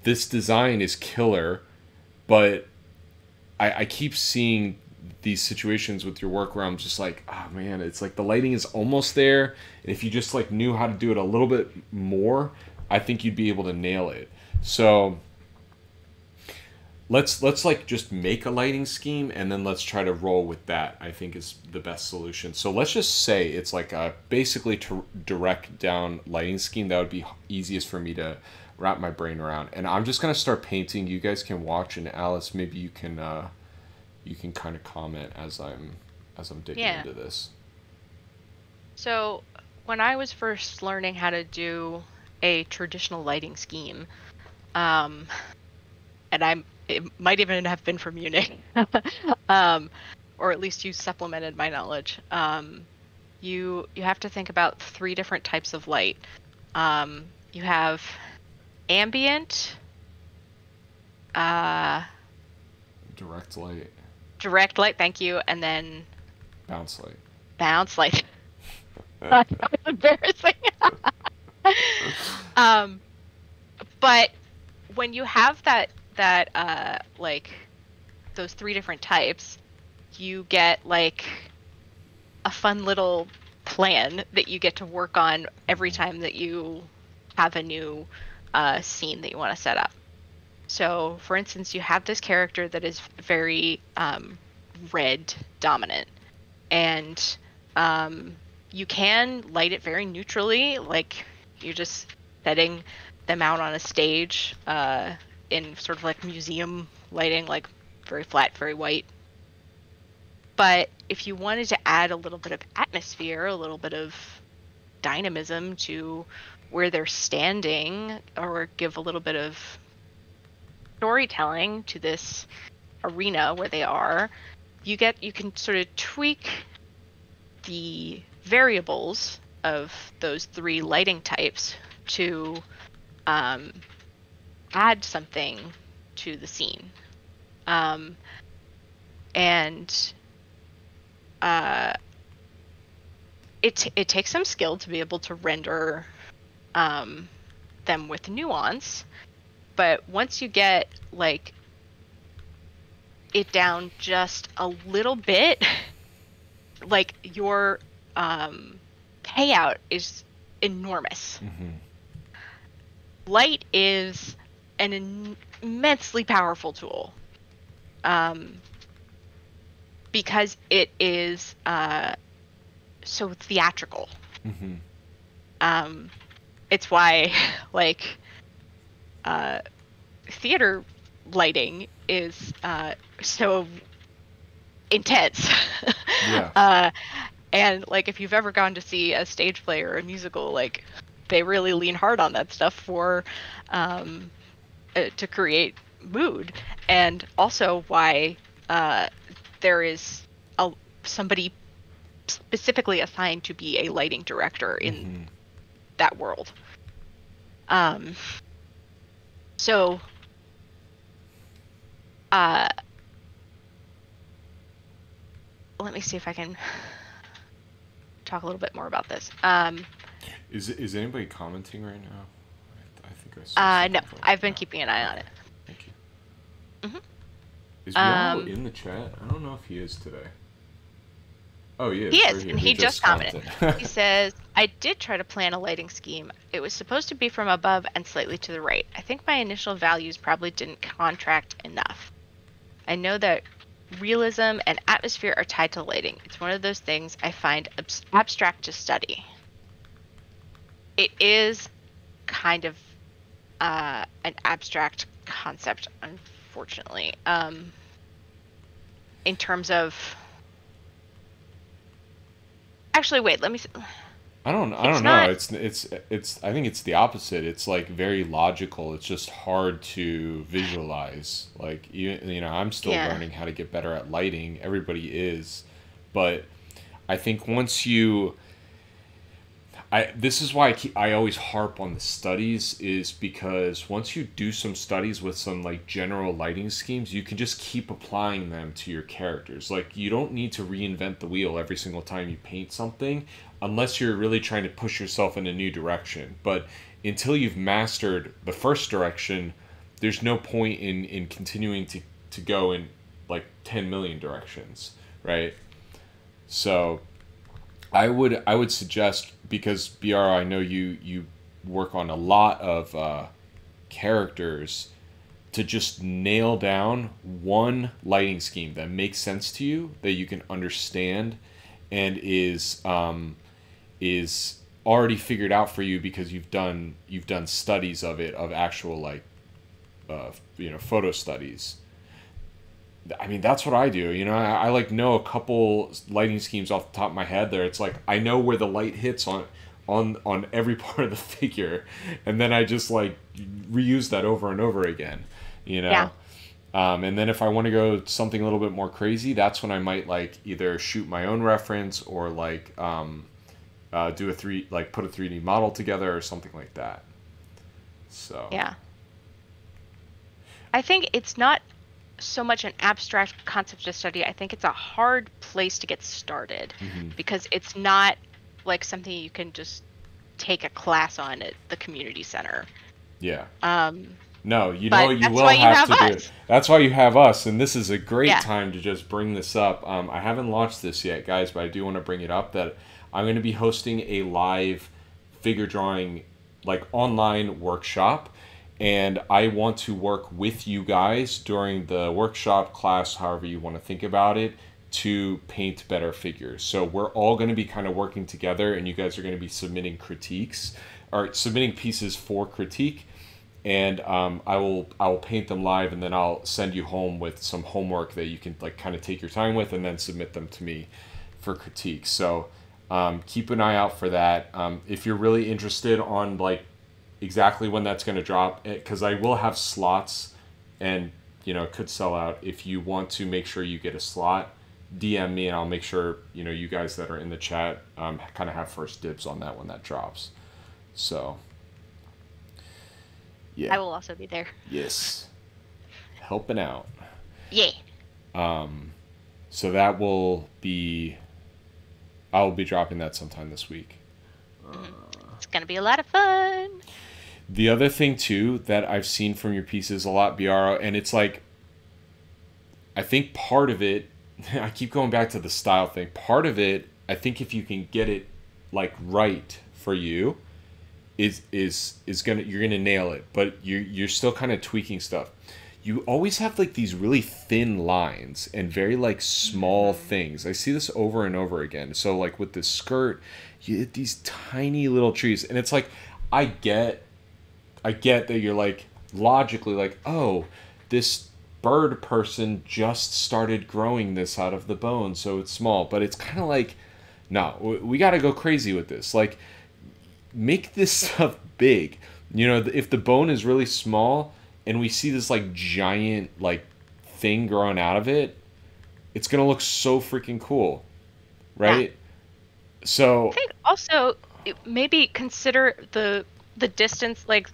this design is killer, but I keep seeing these situations with your work where I'm just like, oh man, it's like the lighting is almost there, and if you just like knew how to do it a little bit more, I think you'd be able to nail it. So let's like just make a lighting scheme and then let's try to roll with that. I think is the best solution. So let's just say it's like a basically to direct down lighting scheme that would be easiest for me to wrap my brain around. And I'm just gonna start painting. You guys can watch, and Alice, maybe you can kind of comment as I'm digging into this. So when I was first learning how to do a traditional lighting scheme, and it might even have been from Munich, or or at least you supplemented my knowledge. You have to think about 3 different types of light. You have ambient, direct light. Direct light, thank you, and then Bounce light. Bounce light. That was embarrassing. But when you have that like those 3 different types, you get like a fun little plan that you get to work on every time that you have a new scene that you want to set up. So, for instance, you have this character that is very red dominant, and you can light it very neutrally, like you're just setting them out on a stage in sort of like museum lighting, like very flat, very white. But if you wanted to add a little bit of atmosphere, a little bit of dynamism to where they're standing, or give a little bit of storytelling to this arena where they are, you can sort of tweak the variables of those 3 lighting types to add something to the scene. And it takes some skill to be able to render them with nuance, but once you get like it down just a little bit, like your payout is enormous. Mm-hmm. Light is an immensely powerful tool because it is so theatrical. Mm-hmm. It's why like theater lighting is so intense. Yeah. And like if you've ever gone to see a stage play or a musical, like they really lean hard on that stuff for to create mood. And also why there is somebody specifically assigned to be a lighting director in that world. So let me see if I can talk a little bit more about this. Is anybody commenting right now? I think I saw no, I've been keeping an eye on it. Thank you. Mm-hmm. Is Yao in the chat? I don't know if he is today. Oh, he is. He is, and he just commented. commented. He says, I did try to plan a lighting scheme. It was supposed to be from above and slightly to the right. I think my initial values probably didn't contract enough. I know that realism and atmosphere are tied to lighting. It's one of those things I find abstract to study. It is kind of an abstract concept, unfortunately. In terms of... Actually, wait, let me see. I don't know. It's I think it's the opposite. It's like very logical. It's just hard to visualize. Like you know, I'm still learning how to get better at lighting. Everybody is, but I think once you this is why I always harp on the studies, is because once you do some studies with some like general lighting schemes, you can just keep applying them to your characters. Like you don't need to reinvent the wheel every single time you paint something, unless you're really trying to push yourself in a new direction. But until you've mastered the first direction, there's no point in continuing to go in like 10 million directions, right? So I would suggest, because BR, I know you work on a lot of characters, to just nail down one lighting scheme that makes sense to you, that you can understand, and is already figured out for you because you've done studies of it, of actual like photo studies. I mean, that's what I do. You know, I like know a couple lighting schemes off the top of my head there. It's like I know where the light hits on every part of the figure, and then I just like reuse that over and over again, you know. And then if I want to go something a little bit more crazy, that's when I might like either shoot my own reference or like do put a 3D model together or something like that. So yeah, I think it's not so much an abstract concept to study. I think it's a hard place to get started because it's not like something you can just take a class on at the community center. Yeah. Um, No, you but know you that's will why you have have to do us. it. That's why you have us, and this is a great Yeah. time to just bring this up. I haven't launched this yet, guys, but I do want to bring it up that I'm going to be hosting a live figure drawing, like online workshop, and I want to work with you guys during the workshop class, however you want to think about it, to paint better figures. So we're all going to be kind of working together, and you guys are going to be submitting critiques or submitting pieces for critique, and I will paint them live, and then I'll send you home with some homework that you can like kind of take your time with, and then submit them to me for critique. So keep an eye out for that. If you're really interested on like exactly when that's going to drop, because I will have slots, and it could sell out. If you want to make sure you get a slot, DM me, and I'll make sure you guys that are in the chat kind of have first dibs on that when that drops. So. Yeah. I will also be there. Yes. Helping out. Yeah. So that will be. I'll be dropping that sometime this week. It's gonna be a lot of fun. The other thing too that I've seen from your pieces a lot, Biaro, and it's like, I think part of it, I keep going back to the style thing. Part of it, I think if you can get it like right for you, is you're gonna nail it, but you're still kind of tweaking stuff. You always have like these really thin lines and very like small things. I see this over and over again. So like with this skirt, you get these tiny little trees, and it's like I get that you're like logically like, oh, this bird person just started growing this out of the bone, so it's small, but it's kind of like, no, we got to go crazy with this. Like, make this stuff big. If the bone is really small and we see this like giant like thing growing out of it, it's gonna look so freaking cool, right? Yeah. So I think also maybe consider the distance, like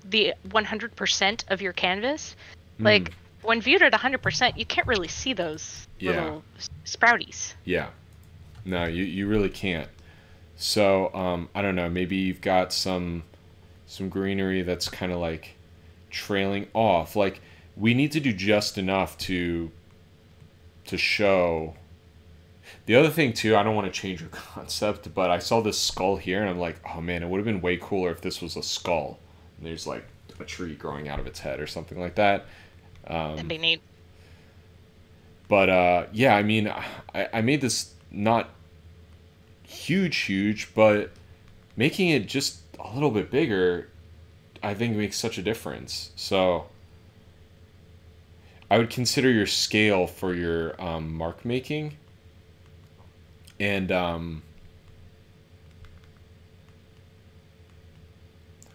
the 100% of your canvas. Like when viewed at 100%, you can't really see those little sprouties. Yeah. No, you really can't. So I don't know. Maybe you've got some greenery that's kind of like trailing off. Like we need to do just enough to show. The other thing too, I don't want to change your concept, but I saw this skull here, and I'm like, oh man, it would have been way cooler if this was a skull. And there's like a tree growing out of its head or something like that. That'd be neat. But yeah, I mean, I made this not huge, but making it just a little bit bigger, I think makes such a difference. So I would consider your scale for your mark making, and I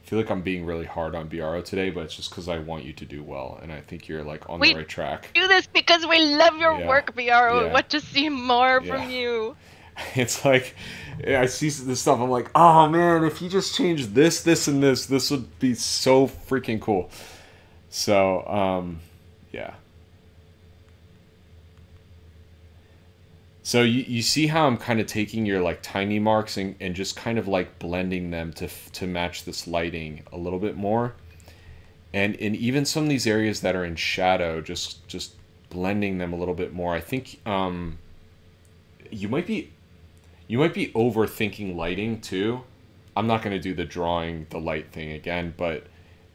feel like I'm being really hard on Biaro today, but it's just because I want you to do well, and I think you're like on the right track. We do this because we love your work, Biaro. We want to see more from you. It's like, I see this stuff, I'm like, oh man, if you just changed this, and this would be so freaking cool. So, yeah. So you see how I'm kind of taking your like tiny marks and just kind of like blending them to match this lighting a little bit more. And in even some of these areas that are in shadow, just blending them a little bit more. I think you might be overthinking lighting too. I'm not going to do the light thing again, but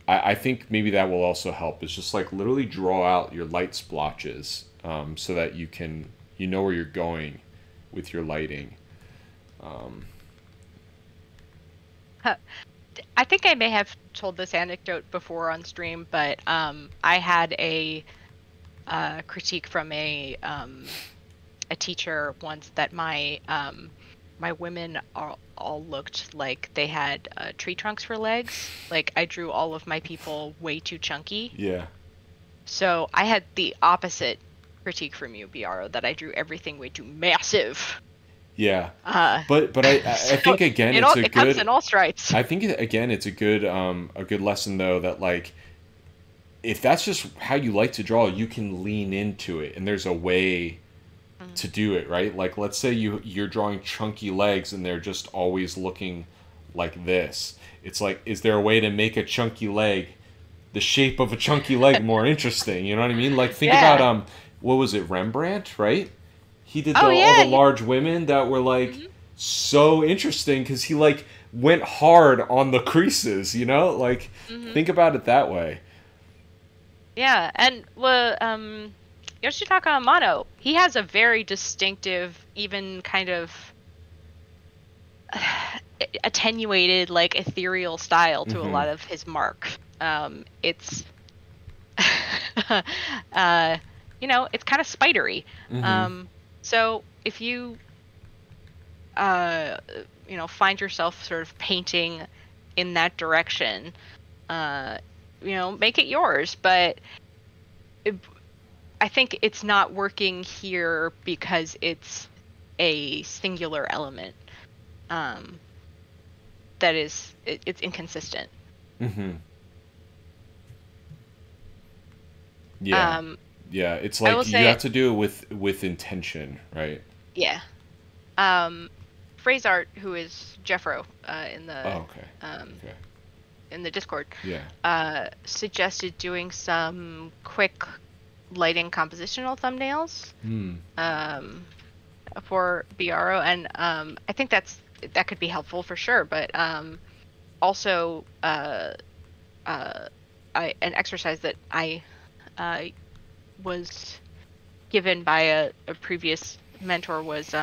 I think maybe that will also help. It's just like literally draw out your light splotches so that you know where you're going with your lighting. I think I may have told this anecdote before on stream, but I had a critique from a teacher once that my women all looked like they had tree trunks for legs. Like I drew all of my people way too chunky. Yeah. So I had the opposite critique from you, BRO, that I drew everything way too massive. Yeah. But I think again it comes in all stripes. I think again it's a good lesson though, that like if that's just how you like to draw, you can lean into it, and there's a way to do it, right? Like let's say you're drawing chunky legs and they're just always looking like this. It's like, is there a way to make a chunky leg, the shape of a chunky leg, more interesting? You know what I mean? Like think about what was it, Rembrandt, right? He did all the large women that were like so interesting because he like went hard on the creases, you know? Like think about it that way. Yeah, and Yoshitaka Amano, he has a very distinctive, even kind of attenuated, like ethereal style to a lot of his mark. It's, it's kind of spidery. So if you, find yourself sort of painting in that direction, make it yours. But I think it's not working here because it's a singular element that it's inconsistent. Yeah. Yeah, it's like you have to do it with intention, right? Yeah. Phrase Art, who is Jeffro in the in the Discord, suggested doing some quick lighting compositional thumbnails for BRO, and I think that could be helpful for sure. But also, an exercise that I was given by a previous mentor was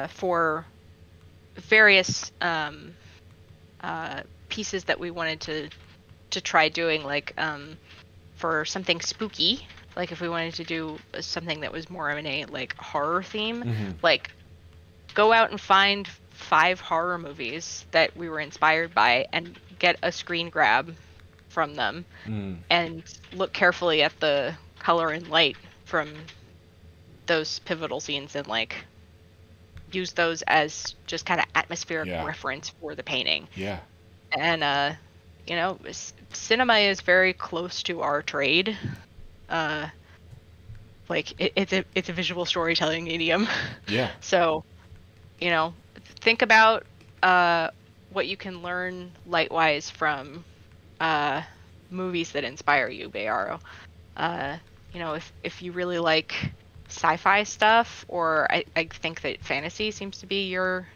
for various pieces that we wanted to try doing, for something spooky, like if we wanted to do something that was more of a horror theme, like go out and find 5 horror movies that we were inspired by and get a screen grab from them and look carefully at the color and light from those pivotal scenes and use those as just kind of atmospheric reference for the painting. Yeah. And cinema is very close to our trade. It's a visual storytelling medium. Yeah. So, think about what you can learn light-wise from movies that inspire you, Bayaro. If you really like sci-fi stuff, or I think that fantasy seems to be your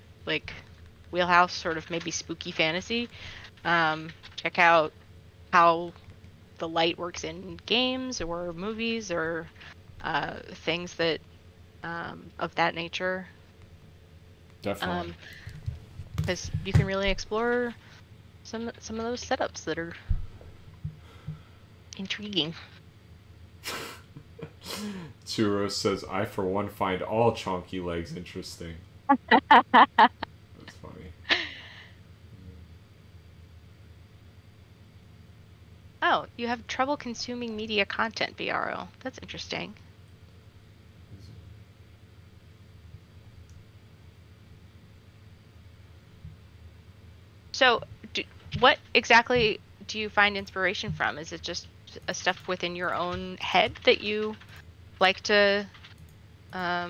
wheelhouse, sort of maybe spooky fantasy. Check out how the light works in games or movies or things that of that nature. Definitely. Because you can really explore some of those setups that are intriguing. Tsuro says, I for one find all chonky legs interesting. That's funny. Oh, you have trouble consuming media content, BRO. That's interesting. So, what exactly do you find inspiration from? Is it just stuff within your own head that you like to draw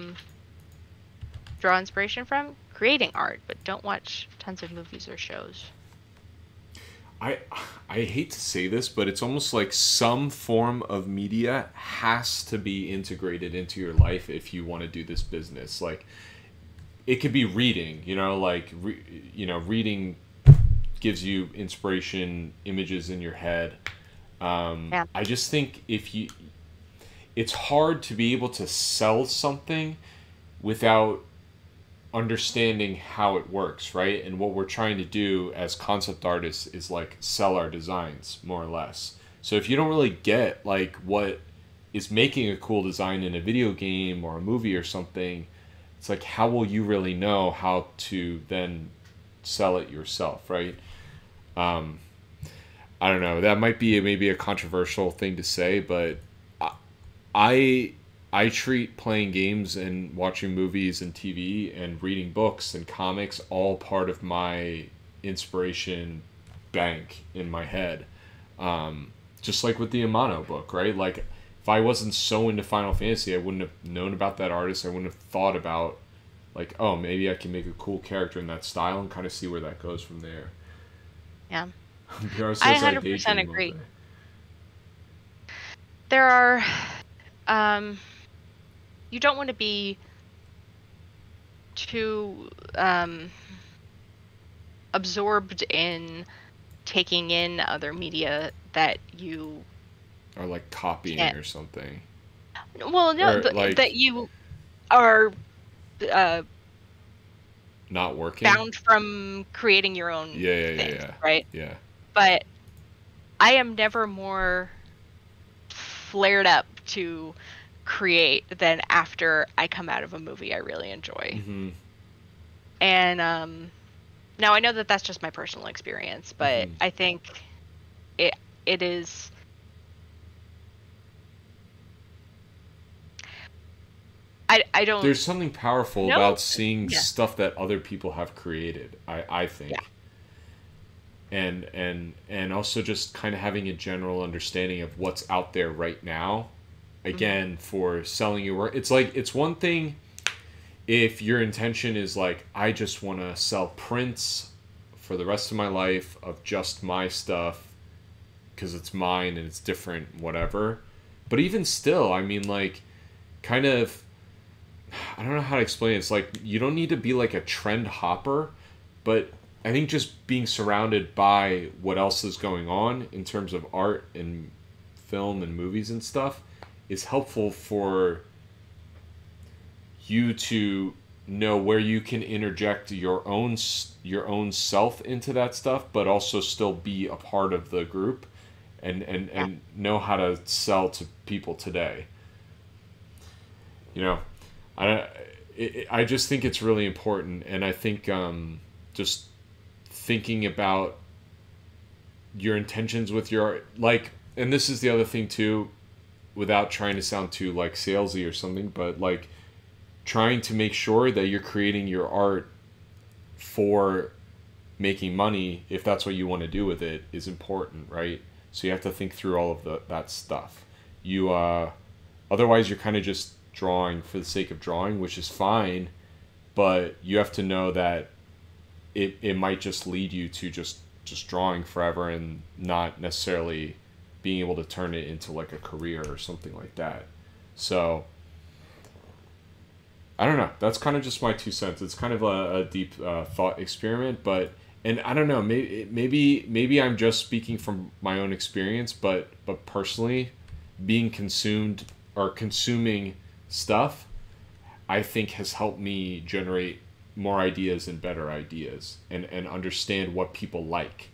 inspiration from? Creating art, but don't watch tons of movies or shows. I hate to say this, but it's almost like some form of media has to be integrated into your life if you want to do this business. Like, it could be reading, reading gives you inspiration, images in your head. I just think it's hard to be able to sell something without understanding how it works, right? And what we're trying to do as concept artists is sell our designs, more or less. So if you don't really get what is making a cool design in a video game or a movie or something, it's how will you really know how to then sell it yourself, right? I don't know. That might be maybe a controversial thing to say, but I I treat playing games and watching movies and TV and reading books and comics all part of my inspiration bank in my head. Just like with the Amano book, right? Like, if I wasn't so into Final Fantasy, I wouldn't have known about that artist. I wouldn't have thought about, like, oh, maybe I can make a cool character in that style and kind of see where that goes from there. Yeah. Piara I says 100% daydream all agree. day. There are, you don't want to be too absorbed in taking in other media that you Or like copying can't. or something. Well, no, Or like that you are not working. bound from creating your own things, right? Yeah. But I am never more flared up to create than after I come out of a movie I really enjoy. Mm-hmm. And now I know that that's just my personal experience, but I think it is. I don't. There's something powerful about seeing stuff that other people have created. I think. Yeah. And also just kind of having a general understanding of what's out there right now. Again, for selling your work, it's one thing if your intention is like, I just want to sell prints for the rest of my life of just my stuff because it's mine and it's different, whatever. But even still, I mean, like, kind of, I don't know how to explain it. It's like, you don't need to be like a trend hopper, but I think just being surrounded by what else is going on in terms of art and film and movies and stuff is helpful for you to know where you can interject your own self into that stuff, but also still be a part of the group and know how to sell to people today. You know, I just think it's really important, and I think just thinking about your intentions with your art, like, and this is the other thing too, without trying to sound too like salesy or something, but like trying to make sure that you're creating your art for making money, if that's what you want to do with it, is important, right? So you have to think through all of that stuff. You otherwise you're kind of just drawing for the sake of drawing, which is fine, but you have to know that it might just lead you to just drawing forever and not necessarily being able to turn it into like a career or something like that. So I don't know. That's kind of just my 2 cents. It's kind of a deep thought experiment, but, and I don't know, maybe I'm just speaking from my own experience, but personally, being consumed or consuming stuff, I think has helped me generate more ideas and better ideas and understand what people like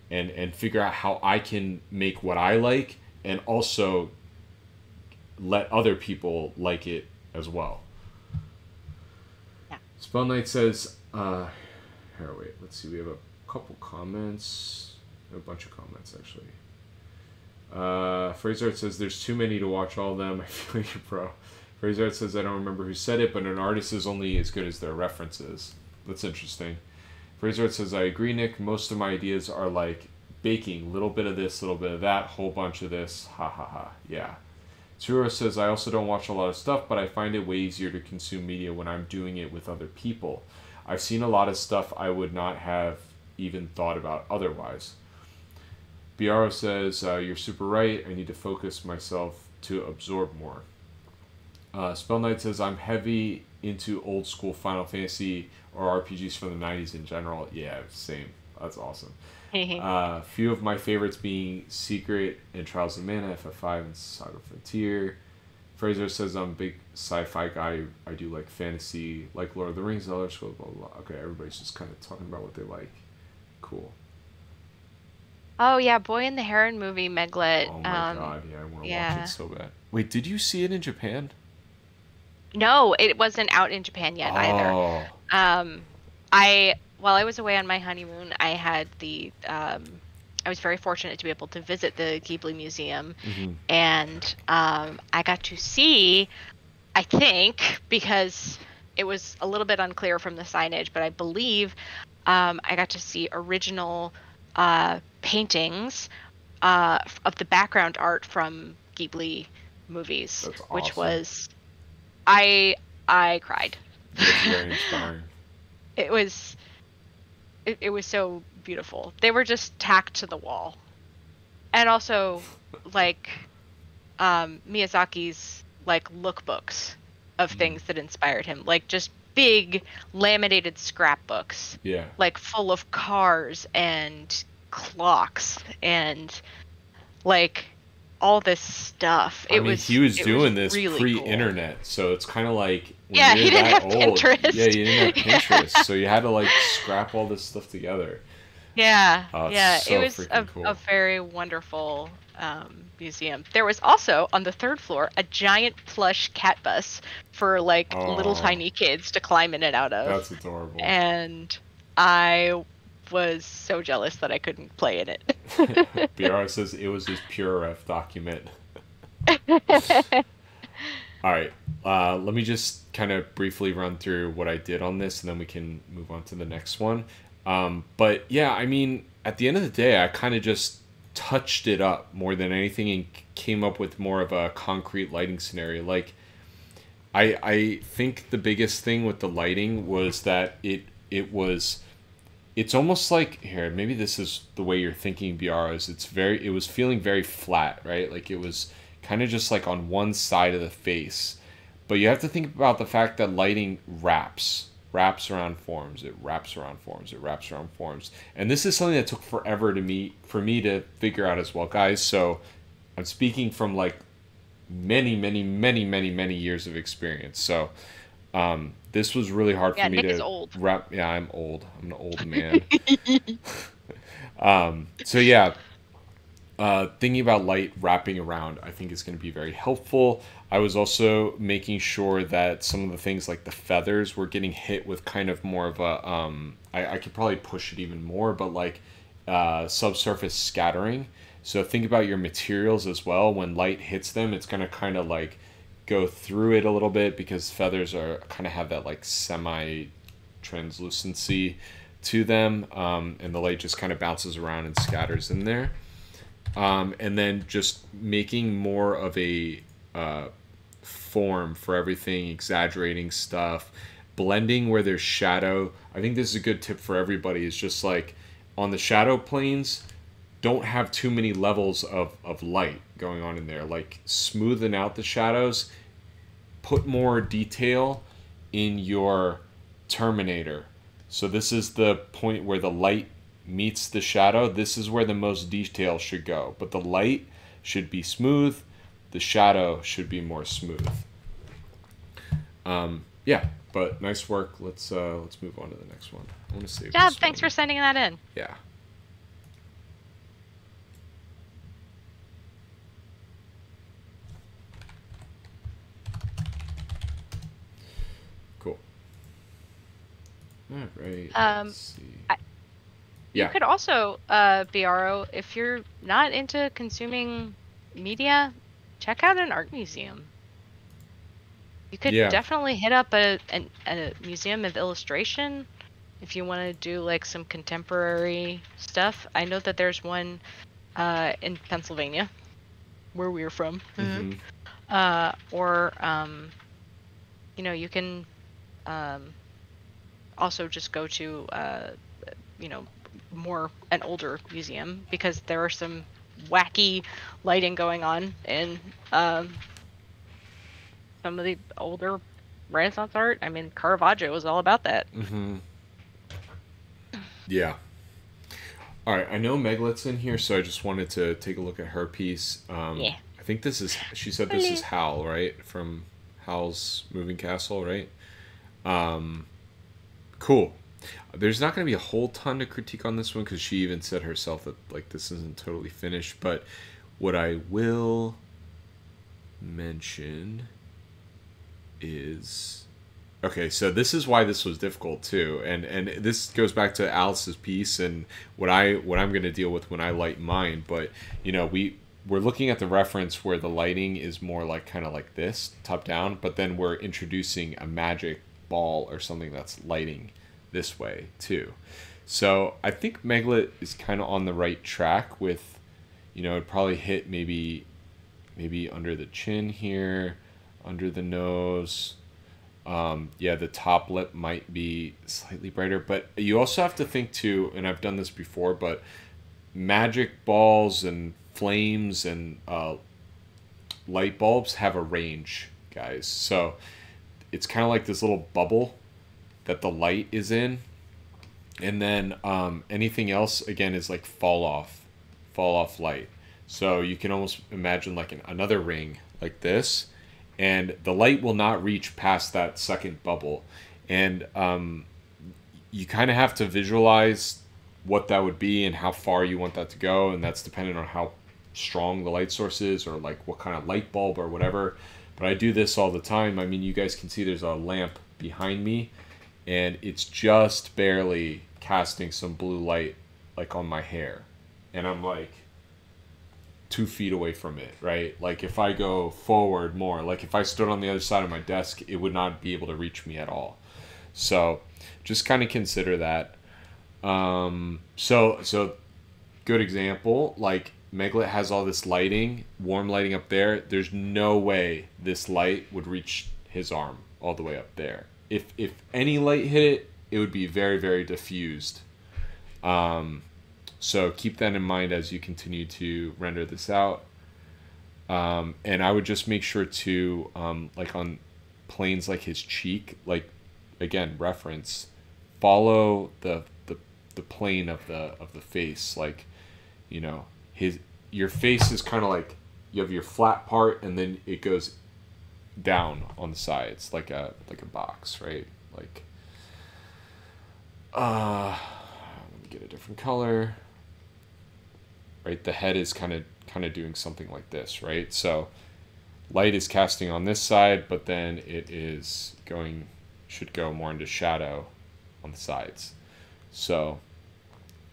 and figure out how I can make what I like and also let other people like it as well. Yeah. Spell Knight says, here, wait, let's see, we have a couple comments, a bunch of comments actually. Fraser says, there's too many to watch all of them. I feel like you're pro. Fraser says, I don't remember who said it, but an artist is only as good as their references. That's interesting. Fraser says, I agree, Nick. Most of my ideas are like baking. Little bit of this, little bit of that, whole bunch of this. Ha ha ha. Yeah. Tsuro says, I also don't watch a lot of stuff, but I find it way easier to consume media when I'm doing it with other people. I've seen a lot of stuff I would not have even thought about otherwise. Biaro says, you're super right. I need to focus myself to absorb more. Spell Knight says, I'm heavy into old school Final Fantasy or RPGs from the 90s in general. Yeah, same. That's awesome. Few of my favorites being Secret and Trials of Mana, FF5, and Saga Frontier. Fraser says, I'm a big sci-fi guy. I do like fantasy, like Lord of the Rings, Elder Scrolls, blah, blah, blah. Okay, everybody's just kind of talking about what they like. Cool. Oh, yeah, Boy in the Heron movie, Meglet. Oh, my God. Yeah, I want to watch it so bad. Wait, did you see it in Japan? No, it wasn't out in Japan yet either. While I was away on my honeymoon, I had the I was very fortunate to be able to visit the Ghibli Museum, Mm-hmm. and I got to see, I think, because it was a little bit unclear from the signage, but I believe I got to see original paintings of the background art from Ghibli movies, That's which awesome. was I cried. That's very inspiring. It was it was so beautiful. They were just tacked to the wall. And also like Miyazaki's like lookbooks of Mm. things that inspired him, like just big laminated scrapbooks, Yeah. like full of cars and clocks and like all this stuff. I mean, he was It was doing this really cool. pre-internet, so it's kind of like when Yeah, he you're didn't that have old, yeah, Pinterest. you didn't have Yeah. Pinterest, so you had to like scrap all this stuff together. Yeah, Oh, it's yeah, it so was freaking a cool. very wonderful museum. There was also on the third floor a giant plush cat bus for like little Oh, tiny kids to climb in and out of, that's adorable. and I was so jealous that I couldn't play in it. BR says it was his pure ref document. All right, let me just kind of briefly run through what I did on this, and then we can move on to the next one. But yeah, I mean, at the end of the day, I kind of just touched it up more than anything and came up with more of a concrete lighting scenario. Like, I think the biggest thing with the lighting was that it's almost like here maybe this is the way you're thinking BR is it was feeling very flat, right? Like it was kind of just like on one side of the face, but you have to think about the fact that lighting wraps around forms, it wraps around forms, it wraps around forms, and this is something that took forever for me to figure out as well, guys. So I'm speaking from like many years of experience. So this was really hard for Yeah, me Nick is to old. wrap. Yeah, I'm old. I'm an old man. So yeah, thinking about light wrapping around, I think is going to be very helpful. I was also making sure that some of the things like the feathers were getting hit with kind of more of a. I could probably push it even more, but like subsurface scattering. So think about your materials as well. When light hits them, it's going to kind of like go through it a little bit because feathers are kind of have that like semi translucency to them, and the light just kind of bounces around and scatters in there. And then just making more of a form for everything, exaggerating stuff, blending where there's shadow. I think this is a good tip for everybody. Is just like on the shadow planes, don't have too many levels of light going on in there. Like smoothing out the shadows, put more detail in your Terminator. So this is the point where the light meets the shadow. This is where the most detail should go. But the light should be smooth. The shadow should be more smooth. Yeah, but nice work. Let's move on to the next one. I want to save Yeah, this thanks one. for sending that in. Yeah. Cool. All right. Let's Um, see. I, you Yeah. could also, BRO, if you're not into consuming media, check out an art museum. You could Yeah. definitely hit up a museum of illustration if you want to do like some contemporary stuff. I know that there's one in Pennsylvania, where we're from. Mm-hmm. Or you can um, also just go to you know more an older museum because there are some wacky lighting going on in some of the older Renaissance art. I mean, Caravaggio was all about that. Mm-hmm. Yeah. All right. I know Meglet's in here, so I just wanted to take a look at her piece. Yeah. I think this is. She said this is Hal, right? From Hal's Moving Castle, right? Cool. There's not going to be a whole ton to critique on this one because she even said herself that like this isn't totally finished. But what I will mention is Okay, so this is why this was difficult too, and this goes back to Alice's piece and what I'm going to deal with when I light mine. But you know, we're looking at the reference where the lighting is more like kind of like this, top down, but then we're introducing a magic ball or something that's lighting this way too. So I think Meglet is kind of on the right track with, you know, it'd probably hit maybe under the chin here, under the nose. Yeah, the top lip might be slightly brighter, but you also have to think too, and I've done this before, but magic balls and flames and light bulbs have a range, guys. So it's kind of like this little bubble that the light is in, and then anything else again is like fall off light. So you can almost imagine like another ring like this, and the light will not reach past that second bubble. And you kind of have to visualize what that would be and how far you want that to go, and that's dependent on how strong the light source is or like what kind of light bulb or whatever. But I do this all the time. I mean, you guys can see there's a lamp behind me, and it's just barely casting some blue light like on my hair, and I'm like 2 feet away from it, right? Like if I go forward more, like if I stood on the other side of my desk, it would not be able to reach me at all. So just kind of consider that. So good example, like Meglet has all this lighting, warm lighting up there. There's no way this light would reach his arm all the way up there. If any light hit it, it would be very, very diffused. So keep that in mind as you continue to render this out. And I would just make sure to, like on planes like his cheek, like again, reference, follow the plane of the face. Like, you know, your face is kind of like, you have your flat part and then it goes down on the sides like a box, right? Like, let me get a different color. Right, the head is kind of doing something like this, right? So light is casting on this side, but then it is should go more into shadow on the sides. So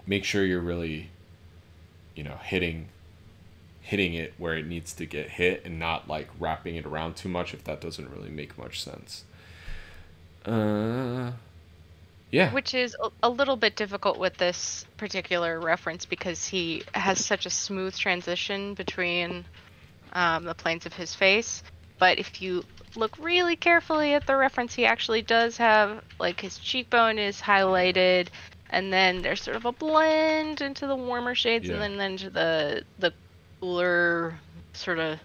make sure you're really, you know, hitting it where it needs to get hit and not like wrapping it around too much if that doesn't really make much sense. Yeah. Which is a little bit difficult with this particular reference because he has such a smooth transition between the planes of his face. But if you look really carefully at the reference, he actually does have, like, his cheekbone is highlighted, and then there's sort of a blend into the warmer shades, and then into the cooler sort of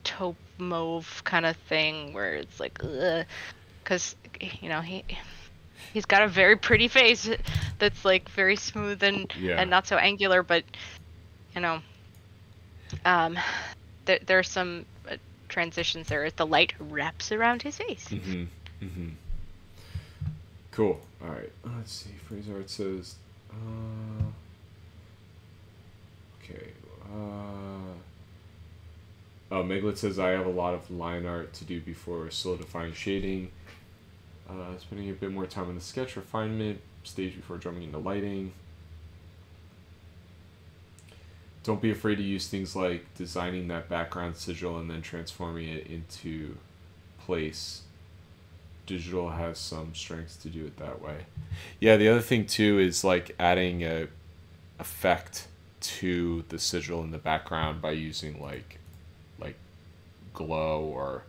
taupe mauve kind of thing where it's like, because, you know, he's got a very pretty face that's like very smooth and not so angular, but you know, there are some transitions there as the light wraps around his face. Cool. All right. Let's see. Phrase art says. Okay. Oh, Meglet says I have a lot of line art to do before solidifying shading. Spending a bit more time on the sketch refinement stage before jumping into lighting. Don't be afraid to use things like designing that background sigil and then transforming it into place. Digital has some strengths to do it that way. Yeah, the other thing too is like adding a effect to the sigil in the background by using like glow or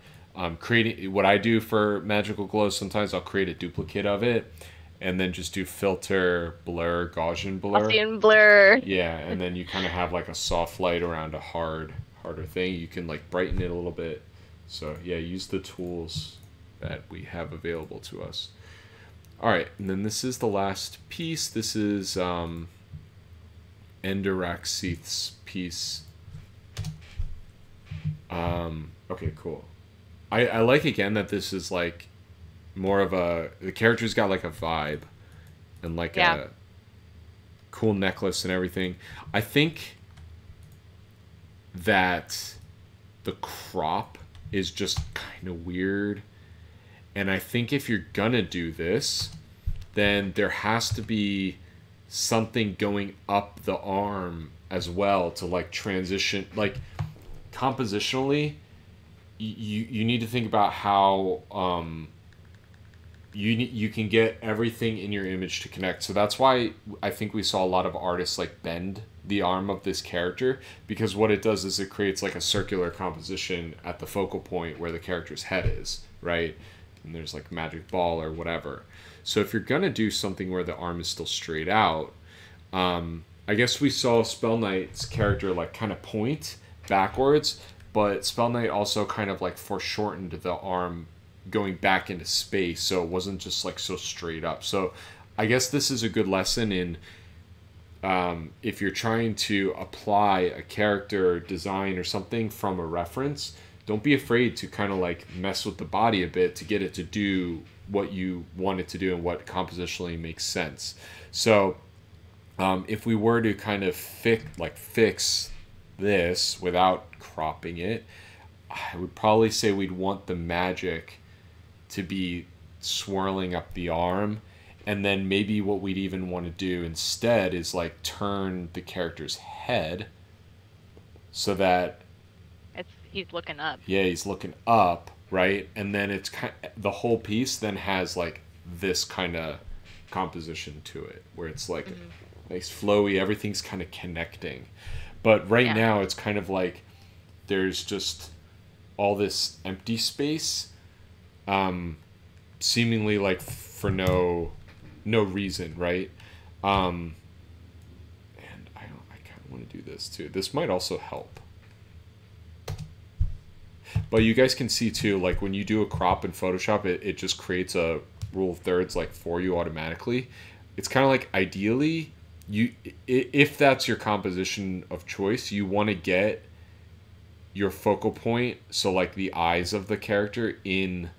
creating. What I do for magical glow, sometimes I'll create a duplicate of it and then just do filter, blur, Gaussian blur. Gaussian blur. Yeah, and then you kind of have like a soft light around a harder thing. You can like brighten it a little bit. So yeah, use the tools that we have available to us. All right, and then this is the last piece. This is Enderaxith's piece. Okay, cool. I like again that this is like more of the character's got like a vibe and like a cool necklace and everything. I think that the crop is just kind of weird, And I think if you're gonna do this, then there has to be something going up the arm as well to like transition, like compositionally. You need to think about how you can get everything in your image to connect. So that's why I think we saw a lot of artists like bend the arm of this character, because what it does is it creates like a circular composition at the focal point where the character's head is, right? And there's like magic ball or whatever. So if you're gonna do something where the arm is still straight out, I guess we saw Spell Knight's character like kind of point backwards, but Spell Knight also kind of like foreshortened the arm going back into space, so it wasn't just like so straight up. So I guess this is a good lesson in if you're trying to apply a character design or something from a reference, don't be afraid to kind of like mess with the body a bit to get it to do what you want it to do and what compositionally makes sense. So if we were to kind of fix this without cropping it, I would probably say we'd want the magic to be swirling up the arm, and then maybe what we'd even want to do instead is like turn the character's head so that he's looking up. Yeah, he's looking up, right? And then it's the whole piece then has like this kind of composition to it where it's like nice flowy, everything's kind of connecting. But right now it's kind of like there's just all this empty space, seemingly like for no reason, right? And I kind of want to do this too. This might also help. But you guys can see too, like when you do a crop in Photoshop, it just creates a rule of thirds like for you automatically. It's kind of like ideally, if that's your composition of choice, you want to get your focal point, so like the eyes of the character in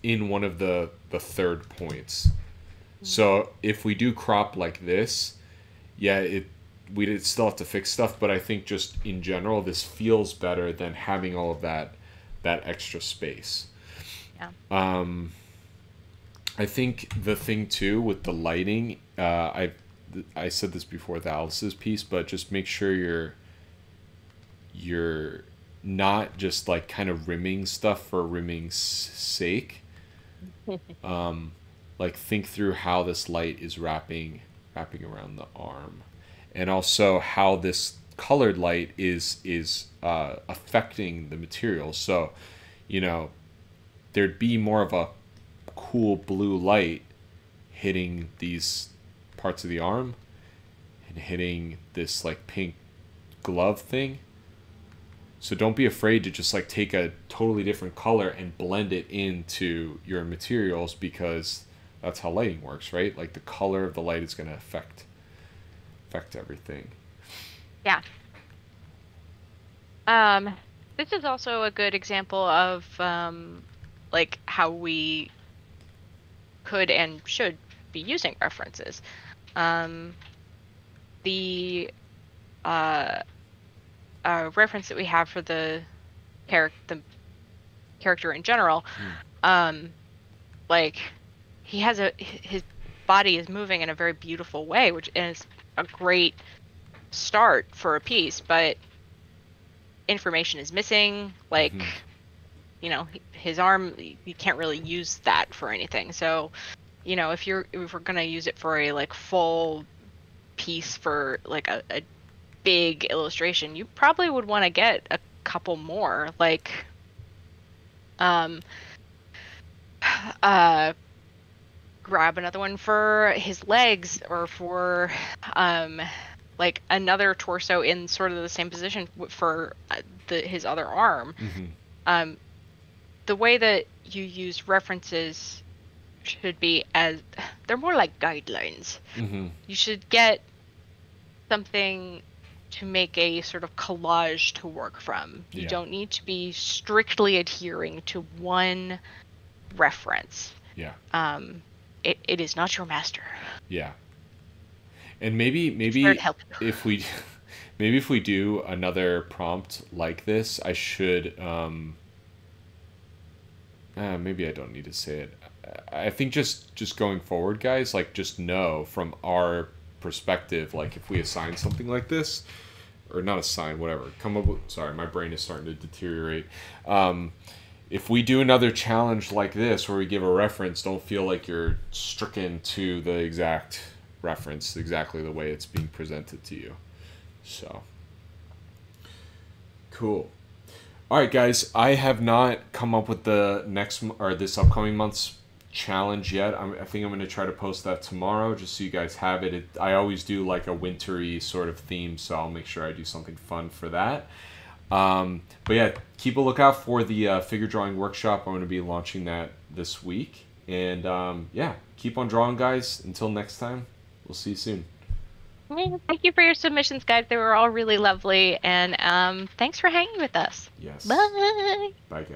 one of the third points. So if we do crop like this, we'd still have to fix stuff, but I think just in general this feels better than having all of that extra space. I think the thing too with the lighting, I said this before with Alice's piece, but just make sure you're not just like kind of rimming stuff for rimming's sake. Like think through how this light is wrapping around the arm, and also how this colored light is affecting the material. So, there'd be more of a cool blue light hitting these parts of the arm and hitting this like pink glove thing. So don't be afraid to just like take a totally different color and blend it into your materials, because that's how lighting works, right? Like the color of the light is going to affect everything. Yeah. This is also a good example of like how we could and should be using references. The reference that we have for the character in general, like his body is moving in a very beautiful way, which is a great start for a piece, but information is missing. Like, his arm, you can't really use that for anything. So, if we're gonna use it for a like full piece for like a big illustration, you probably would want to get a couple more, like grab another one for his legs, or for like another torso in sort of the same position for his other arm. The way that you use references should be as they're more like guidelines. You should get something to make a sort of collage to work from. You don't need to be strictly adhering to one reference. It is not your master. And maybe if we do another prompt like this, I should maybe I don't need to say it. I think just going forward, guys, like just know from our perspective, like if we assign something like this, or not assign, whatever, come up with. Sorry, my brain is starting to deteriorate. If we do another challenge like this where we give a reference, don't feel like you're stricken to the exact reference, exactly the way it's being presented to you. So, cool. All right, guys. I have not come up with the next or this upcoming month's challenge yet. I think I'm going to try to post that tomorrow, just so you guys have it. I always do like a wintry sort of theme, so I'll make sure I do something fun for that. But yeah, keep a lookout for the figure drawing workshop. I'm going to be launching that this week. And yeah, keep on drawing, guys. Until next time, we'll see you soon. Thank you for your submissions, guys. They were all really lovely. And thanks for hanging with us. Yes. Bye. Bye, guys.